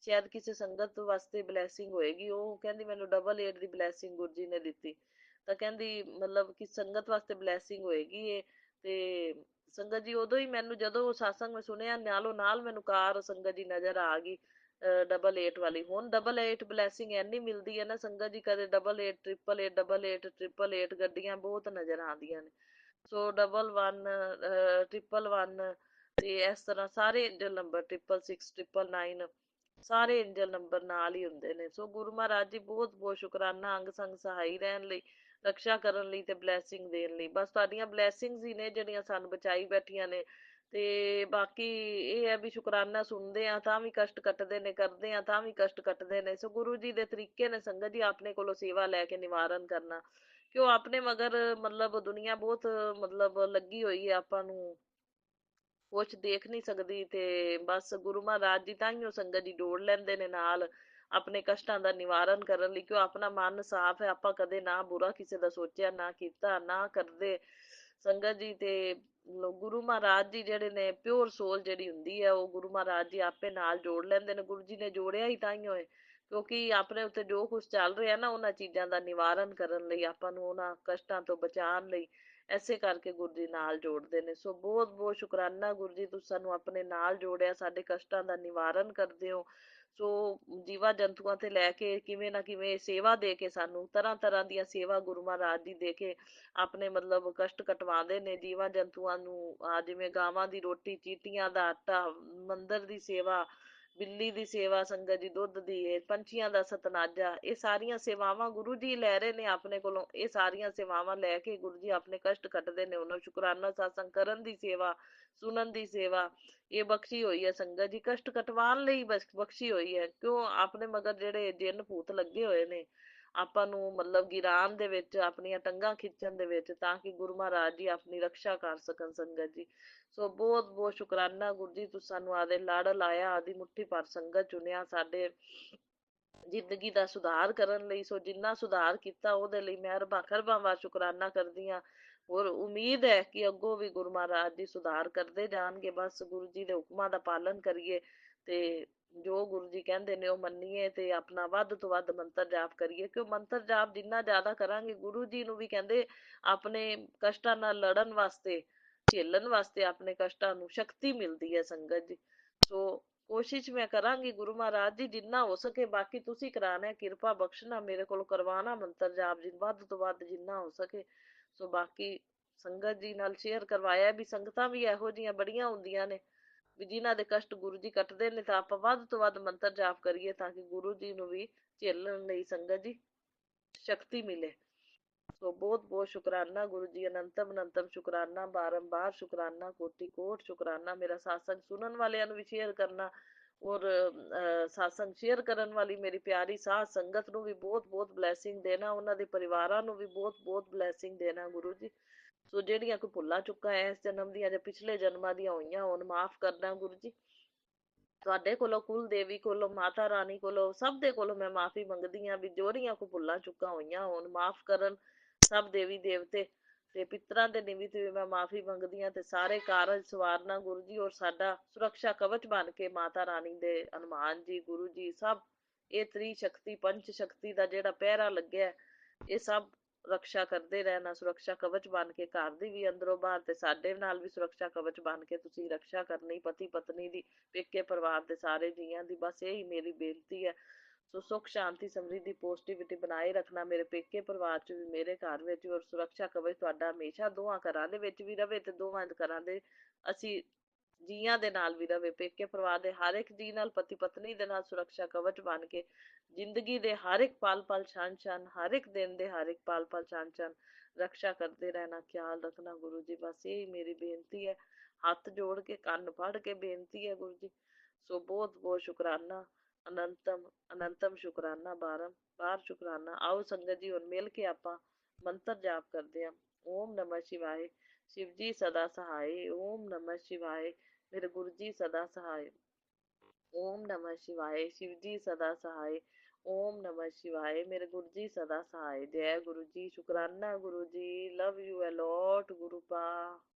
ਸ਼ਾਇਦ ਕਿਸੇ ਸੰਗਤ ਵਾਸਤੇ ਬਲੈਸਿੰਗ ਹੋਏਗੀ, ਉਹ ਕਹਿੰਦੀ ਮੈਨੂੰ 88 ਦੀ ਬਲੈਸਿੰਗ ਗੁਰੂ ਜੀ ਨੇ ਦਿੱਤੀ। ਤਾਂ ਕਹਿੰਦੀ ਮਤਲਬ ਕਿ ਸੰਗਤ ਵਾਸਤੇ ਬਲੈਸਿੰਗ ਹੋਏਗੀ ਇਹ। ਤੇ ਸੰਗਤ ਜੀ ਉਦੋਂ ਹੀ ਮੈਨੂੰ ਜਦੋਂ ਸਤਸੰਗ ਮੈਂ ਸੁਣਿਆ, ਨਾਲੋਂ ਨਾਲ ਮੈਨੂੰ ਕਾਰ ਸੰਗਤ ਜੀ ਨਜ਼ਰ ਆ ਗਈ 88 ਵਾਲੀ। ਹੁਣ 88 ਬਲੈਸਿੰਗ ਇੰਨੀ ਮਿਲਦੀ ਹੈ ਨਾ ਸੰਗਤ ਜੀ, ਕਦੇ 88 888 888 ਗੱਡੀਆਂ ਬਹੁਤ ਨਜ਼ਰ ਆਉਂਦੀਆਂ ਨੇ। ਸੋ 11 111 ਤੇ ਇਸ ਤਰ੍ਹਾਂ ਸਾਰੇ ਏਂਜਲ ਨੰਬਰ 666 999 ਸਾਰੇ ਏਂਜਲ ਨੰਬਰ ਨਾਲ ਹੀ ਹੁੰਦੇ ਨੇ। ਸੋ ਗੁਰੂ ਮਹਾਰਾਜ ਜੀ ਬਹੁਤ ਬਹੁਤ ਸ਼ੁਕਰਾਨਾ ਅੰਗ ਸੰਗ ਸਹਾਈ ਰਹਿਣ ਲਈ, ਰਕਸ਼ਾ ਕਰਨ ਲਈ ਤੇ ਬਲੈਸਿੰਗ ਦੇਣ ਲਈ। ਬਸ ਤੁਹਾਡੀਆਂ ਬਲੈਸਿੰਗਸ ਹੀ ਨੇ ਜਿਹੜੀਆਂ ਸਾਨੂੰ ਬਚਾਈ ਬੈਠੀਆਂ ਨੇ। ਤੇ ਬਾਕੀ ਇਹ ਹੈ ਵੀ ਸ਼ੁਕਰਾਨਾ ਸੁਣਦੇ ਆ ਤਾਂ ਵੀ ਕਸ਼ਟ ਕੱਟਦੇ ਨੇ, ਕਰਦੇ ਆ ਤਾਂ ਵੀ ਕਸ਼ਟ ਕੱਟਦੇ ਨੇ। ਸੋ ਗੁਰੂ ਜੀ ਦੇ ਤਰੀਕੇ ਨੇ ਸੰਗਤ ਜੀ ਆਪਣੇ ਕੋਲੋਂ ਸੇਵਾ ਲੈ ਕੇ ਨਿਵਾਰਨ ਕਰਨਾ, ਕਿ ਉਹ ਆਪਣੇ ਮਗਰ ਮਤਲਬ ਦੁਨੀਆ ਬਹੁਤ ਮਤਲਬ ਲੱਗੀ ਹੋਈ ਹੈ, ਆਪਾਂ ਨੂੰ ਕੁਛ ਦੇਖ ਨਹੀਂ ਸਕਦੀ। ਤੇ ਬਸ ਗੁਰੂ ਮਹਾਰਾਜ ਜੀ ਤਾਂ ਹੀ ਉਹ ਸੰਗਤ ਜੀ ਜੋੜ ਲੈਂਦੇ ਨੇ ਨਾਲ ਆਪਣੇ ਕਸ਼ਟਾਂ ਦਾ ਨਿਵਾਰਨ ਕਰਨ ਲਈ, ਕਿ ਉਹ ਆਪਣਾ ਮਨ ਸਾਫ਼ ਹੈ। ਆਪਾਂ ਕਦੇ ਨਾ ਬੁਰਾ ਕਿਸੇ ਦਾ ਸੋਚਿਆ, ਨਾ ਕੀਤਾ, ਨਾ ਕਰਦੇ ਸੰਗਤ ਜੀ। ਤੇ ਗੁਰੂ ਮਹਾਰਾਜ ਜੀ ਜਿਹੜੇ ਨੇ ਪਿਓਰ ਸੋਲ ਜਿਹੜੀ ਹੁੰਦੀ ਹੈ, ਉਹ ਗੁਰੂ ਮਹਾਰਾਜ ਜੀ ਆਪੇ ਨਾਲ ਜੋੜ ਲੈਂਦੇ ਨੇ। ਗੁਰੂ ਜੀ ਨੇ ਜੋੜਿਆ ਹੀ ਤਾਂ ਹੀ ਹੋਏ, ਕਿਉਂਕਿ ਆਪਣੇ ਉੱਤੇ ਜੋ ਕੁਛ ਚੱਲ ਰਿਹਾ ਨਾ ਉਹਨਾਂ ਚੀਜ਼ਾਂ ਦਾ ਨਿਵਾਰਨ ਕਰਨ ਲਈ, ਆਪਾਂ ਨੂੰ ਉਹਨਾਂ ਕਸ਼ਟਾਂ ਤੋਂ ਬਚਾਉਣ ਲਈ ਐਸੇ ਕਰਕੇ ਗੁਰੂ ਜੀ ਨਾਲ ਜੋੜਦੇ ਨੇ। ਸੋ ਬਹੁਤ ਬਹੁਤ ਸ਼ੁਕਰਾਨਾ ਗੁਰੂ ਜੀ, ਤੁਸੀਂ ਸਾਨੂੰ ਆਪਣੇ ਨਾਲ ਜੋੜਿਆ, ਸਾਡੇ ਕਸ਼ਟਾਂ ਦਾ ਨਿਵਾਰਨ ਕਰਦੇ ਹੋ। ਸੋ ਜੀਵਾਂ ਜੰਤੂਆਂ ਤੇ ਲੈ ਕੇ ਕਿਵੇਂ ਨਾ ਕਿਵੇਂ ਸੇਵਾ ਦੇ ਕੇ, ਸਾਨੂੰ ਤਰ੍ਹਾਂ ਤਰ੍ਹਾਂ ਦੀਆਂ ਸੇਵਾ ਗੁਰੂ ਮਹਾਰਾਜ ਦੀ ਦੇ ਕੇ ਆਪਣੇ ਮਤਲਬ ਕਸ਼ਟ ਕਟਵਾਉਂਦੇ ਨੇ ਜੀਵਾਂ ਜੰਤੂਆਂ ਨੂੰ। ਜਿਵੇਂ ਗਾਵਾਂ ਦੀ ਰੋਟੀ, ਚੀਟੀਆਂ ਦਾ ਆਟਾ, ਮੰਦਰ ਦੀ ਸੇਵਾ, ਬਿੱਲੀ ਦੀ ਸੇਵਾ, ਸੰਗਤ ਜੀ ਦੁੱਧ ਦੀ, ਪੰਛੀਆਂ ਦਾ ਸਤਨਾਜਾ, ਇਹ ਸਾਰੀਆਂ ਸੇਵਾਵਾਂ ਗੁਰੂ ਜੀ ਲੈ ਰਹੇ ਨੇ ਆਪਣੇ ਕੋਲੋਂ। ਇਹ ਸਾਰੀਆਂ ਸੇਵਾਵਾਂ ਲੈ ਕੇ ਗੁਰੂ ਜੀ ਆਪਣੇ ਕਸ਼ਟ ਕੱਟਦੇ ਨੇ। ਉਹਨਾਂ ਸ਼ੁਕਰਾਨਾ ਸਾਸੰਗ ਕਰਨ ਦੀ ਸੇਵਾ, ਸੁਣਨ ਦੀ ਸੇਵਾ, ਇਹ ਬਖਸ਼ੀ ਹੋਈ ਹੈ ਸੰਗਤ ਜੀ, ਕਸ਼ਟ ਕਟਵਾਉਣ ਲਈ ਬਖਸ਼ੀ ਹੋਈ ਹੈ। ਕਿਉਂ? ਆਪਣੇ ਮਗਰ ਜਿਹੜੇ ਜਿੰਨ ਭੂਤ ਲੱਗੇ ਹੋਏ ਨੇ ਆਪਾਂ ਨੂੰ ਮਤਲਬ ਗਿਰਾਨ ਦੇ ਵਿੱਚ, ਆਪਣੀਆਂ ਟੰਗਾਂ ਖਿੱਚਣ ਦੇ ਵਿੱਚ, ਤਾਂ ਕਿ ਗੁਰੂ ਮਹਾਰਾਜ ਜੀ ਆਪਣੀ ਰੱਖਿਆ ਕਰ ਸਕਣ ਸੰਗਤ ਜੀ। ਸੋ ਬਹੁਤ ਬਹੁਤ ਸ਼ੁਕਰਾਨਾ ਗੁਰੂ ਜੀ, ਤੁਸੀਂ ਸਾਨੂੰ ਆਦੇ ਲੜ ਲਾਇਆ, ਆਦੀ ਮੁੱਠੀ ਭਰ ਸੰਗਤ ਚੁਣਿਆ ਸਾਡੇ ਜ਼ਿੰਦਗੀ ਦਾ ਸੁਧਾਰ ਕਰਨ ਲਈ। ਸੋ ਜਿੰਨਾ ਸੁਧਾਰ ਕੀਤਾ ਉਹਦੇ ਲਈ ਮੈਂ ਖਰਬਾਂ ਵਾਰ ਸ਼ੁਕਰਾਨਾ ਕਰਦੀ ਹਾਂ। ਔਰ ਉਮੀਦ ਹੈ ਕਿ ਅੱਗੋਂ ਵੀ ਗੁਰੂ ਮਹਾਰਾਜ ਜੀ ਸੁਧਾਰ ਕਰਦੇ ਜਾਣਗੇ। ਬਸ ਗੁਰੂ ਜੀ ਦੇ ਹੁਕਮਾਂ ਦਾ ਪਾਲਣ ਕਰੀਏ ਤੇ ਜੋ ਗੁਰੂ ਜੀ ਕਹਿੰਦੇ ਨੇ ਉਹ ਮੰਨੀਏ, ਤੇ ਆਪਣਾ ਵੱਧ ਤੋਂ ਵੱਧ ਮੰਤਰ ਜਾਪ ਕਰੀਏ। ਕਿਉਂ? ਮੰਤਰ ਜਾਪ ਜਿੰਨਾ ਜ਼ਿਆਦਾ ਕਰਾਂਗੇ, ਗੁਰੂ ਜੀ ਨੂੰ ਵੀ ਕਹਿੰਦੇ ਆਪਣੇ ਕਸ਼ਟਾਂ ਨਾਲ ਲੜਨ ਵਾਸਤੇ, ਝੇਲਣ ਵਾਸਤੇ ਆਪਣੇ ਕਸ਼ਟਾਂ ਨੂੰ ਸ਼ਕਤੀ ਮਿਲਦੀ ਹੈ ਸੰਗਤ ਜੀ। ਸੋ ਕੋਸ਼ਿਸ਼ ਮੈਂ ਕਰਾਂਗੀ ਗੁਰੂ ਮਹਾਰਾਜ ਜੀ ਜਿੰਨਾ ਹੋ ਸਕੇ। ਬਾਕੀ ਤੁਸੀਂ ਕਰਾਣਾ, ਕਿਰਪਾ ਬਖਸ਼ਣਾ, ਮੇਰੇ ਕੋਲ ਕਰਵਾਣਾ ਮੰਤਰ ਜਾਪ ਜੀ ਵੱਧ ਤੋਂ ਵੱਧ ਜਿੰਨਾ ਹੋ ਸਕੇ। ਸੋ ਬਾਕੀ ਸੰਗਤ ਜੀ ਨਾਲ ਸ਼ੇਅਰ ਕਰਵਾਇਆ ਵੀ। ਸੰਗਤਾਂ ਵੀ ਇਹੋ ਜਿਹੀਆਂ ਬੜੀਆਂ ਹੁੰਦੀਆਂ ਨੇ ਵੀ ਜਿਨ੍ਹਾਂ ਦੇ ਕਸ਼ਟ ਗੁਰੂ ਜੀ ਕੱਟਦੇ ਨੇ, ਤਾਂ ਆਪਾਂ ਵੱਧ ਤੋਂ ਵੱਧ ਮੰਤਰ ਜਾਪ ਕਰੀਏ ਤਾਂ ਕਿ ਗੁਰੂ ਜੀ ਨੂੰ ਵੀ ਝੇਲਣ ਲਈ ਸੰਗਤ ਜੀ ਸ਼ਕਤੀ ਮਿਲੇ। ਸੋ ਬਹੁਤ ਬਹੁਤ ਸ਼ੁਕਰਾਨਾ ਗੁਰੂ ਜੀ, ਅਨੰਤਮ ਅਨੰਤਮ ਸ਼ੁਕਰਾਨਾ, ਬਾਰੰਬਾਰ ਸ਼ੁਕਰਾਨਾ, ਕੋਟि ਕੋਟ ਸ਼ੁਕਰਾਨਾ। ਮੇਰਾ ਸਾਸੰਗ ਸੁਣਨ ਵਾਲਿਆਂ ਨੂੰ ਵੀ ਸ਼ੇਅਰ ਕਰਨਾ, ਔਰ ਸਾਸੰਗ ਸ਼ੇਅਰ ਕਰਨ ਵਾਲੀ ਮੇਰੀ ਪਿਆਰੀ ਸਾਧ ਸੰਗਤ ਨੂੰ ਵੀ ਬਹੁਤ ਬਹੁਤ ਬਲੈਸਿੰਗ ਦੇਣਾ, ਉਹਨਾਂ ਦੇ ਪਰਿਵਾਰਾਂ ਨੂੰ ਵੀ ਬਹੁਤ ਬਹੁਤ ਬਲੈਸਿੰਗ ਦੇਣਾ ਗੁਰੂ ਜੀ। ਸੋ ਜਿਹੜੀਆਂ ਕੋਈ ਭੁੱਲਾਂ ਚੁੱਕਾਂ ਇਸ ਜਨਮ ਦੀਆਂ ਜਾਂ ਪਿਛਲੇ ਜਨਮਾਂ ਦੀਆਂ ਹੋਈਆਂ ਹੋਣ, ਮਾਫ ਕਰਨਾ ਗੁਰੂ ਜੀ। ਤੁਹਾਡੇ ਕੋਲੋਂ, ਕੁਲ ਦੇਵੀ ਕੋਲੋਂ, ਮਾਤਾ ਰਾਣੀ ਕੋਲੋਂ, ਸਭ ਦੇ ਕੋਲੋਂ ਮੈਂ ਮਾਫੀ ਮੰਗਦੀ ਹਾਂ ਵੀ ਜਿਹੜੀਆਂ ਕੋਈ ਭੁੱਲਾਂ ਚੁੱਕਾਂ ਹੋਈਆਂ ਹੋਣ, ਮਾਫ ਕਰਨ ਸਭ ਦੇਵੀ ਦੇਵਤੇ ਤੇ ਪਿੱਤਰਾਂ ਦੇ ਨਿਮਿਤ ਵੀ ਮੈਂ ਮਾਫੀ ਮੰਗਦੀ ਹਾਂ। ਤੇ ਸਾਰੇ ਕਾਰਜ ਸਵਾਰਨਾ ਗੁਰੂ ਜੀ, ਔਰ ਸਾਡਾ ਸੁਰੱਖਿਆ ਕਵਚ ਬਣ ਕੇ ਮਾਤਾ ਰਾਣੀ ਦੇ, ਹਨੂਮਾਨ ਜੀ, ਗੁਰੂ ਜੀ, ਸਭ ਇਹ ਤ੍ਰੀ ਸ਼ਕਤੀ, ਪੰਚ ਸ਼ਕਤੀ ਦਾ ਜਿਹੜਾ ਪਹਿਰਾ ਲੱਗਿਆ, ਇਹ ਸਭ ਰਕਸ਼ਾ ਕਰਦੇ ਰਹਿਣਾ, ਸੁਰੱਖਿਆ ਕਵਚ ਬਣ ਕੇ, ਘਰ ਦੀ ਵੀ ਅੰਦਰੋਂ ਬਾਹਰ, ਤੇ ਸਾਡੇ ਨਾਲ ਵੀ ਸੁਰੱਖਿਆ ਕਵਚ ਬਣ ਕੇ ਤੁਸੀਂ ਰਕਸ਼ਾ ਕਰਨੀ, ਪਤੀ ਪਤਨੀ ਦੀ, ਪੇਕੇ ਪਰਿਵਾਰ ਦੇ ਸਾਰੇ ਜੀਆਂ ਦੀ। ਬਸ ਇਹੀ ਮੇਰੀ ਬੇਨਤੀ ਹੈ। ਸੋ ਸੁੱਖ ਸ਼ਾਂਤੀ ਸਮਰਿੱਧੀ ਪੋਜ਼ਿਟਿਵਿਟੀ ਬਣਾਏ ਰੱਖਣਾ ਮੇਰੇ ਪੇਕੇ ਪਰਿਵਾਰ ਚ ਵੀ, ਮੇਰੇ ਘਰ ਵਿੱਚ ਵੀ, ਔਰ ਸੁਰੱਖਿਆ ਕਵਚ ਤੁਹਾਡਾ ਹਮੇਸ਼ਾ ਦੋਹਾਂ ਘਰਾਂ ਦੇ ਵਿੱਚ ਵੀ ਰਵੇ, ਤੇ ਦੋਵਾਂ ਘਰਾਂ ਦੇ ਅਸੀਂ ਜੀਆਂ ਦੇ ਨਾਲ ਵੀ ਰਵੇ। ਪੇਕੇ ਪਰਿਵਾਰ ਦੇ ਹਰ ਇੱਕ ਜੀ ਨਾਲ, ਪਤੀ ਪਤਨੀ ਦੇ ਨਾਲ ਸੁਰੱਖਿਆ ਕਵਚ ਬਣ ਕੇ ਜ਼ਿੰਦਗੀ ਦੇ ਹਰ ਇੱਕ ਪਲ ਪਲ, ਛਣ ਛਣ, ਹਰ ਇੱਕ ਦਿਨ ਦੇ ਹਰ ਇੱਕ ਪਲ ਪਲ, ਛਣ ਛਣ ਰਕਸ਼ਾ ਕਰਦੇ ਰਹਿਣਾ, ਖਿਆਲ ਰੱਖਣਾ ਗੁਰੂ ਜੀ। ਬਸ ਇਹੀ ਮੇਰੀ ਬੇਨਤੀ ਹੈ, ਹੱਥ ਜੋੜ ਕੇ, ਕੰਨ ਫੜ ਕੇ ਬੇਨਤੀ ਹੈ ਗੁਰੂ ਜੀ। ਸੋ ਬਹੁਤ ਬਹੁਤ ਸ਼ੁਕਰਾਨਾ, ਅਨੰਤਮ ਅਨੰਤਮ ਸ਼ੁਕਰਾਨਾ, ਬਾਰ ਸ਼ੁਕਰਾਨਾ। ਆਓ ਸੰਗਤ ਜੀ ਹੁਣ ਮਿਲ ਕੇ ਆਪਾਂ ਮੰਤਰ ਜਾਪ ਕਰਦੇ ਹਾਂ। ਓਮ ਨਮः शिवाय, शिव जी सदा सहाय। ओम नमः शिवाय, मेरे गुरु जी सदा सहाय। ओम नमः शिवाय, शिव जी सदा सहाय। ओम नमः शिवाय, मेरे गुरु जी सदा सहाय। जय गुरु जी, शुकराना गुरु जी, लव यू अलॉट गुरु पा।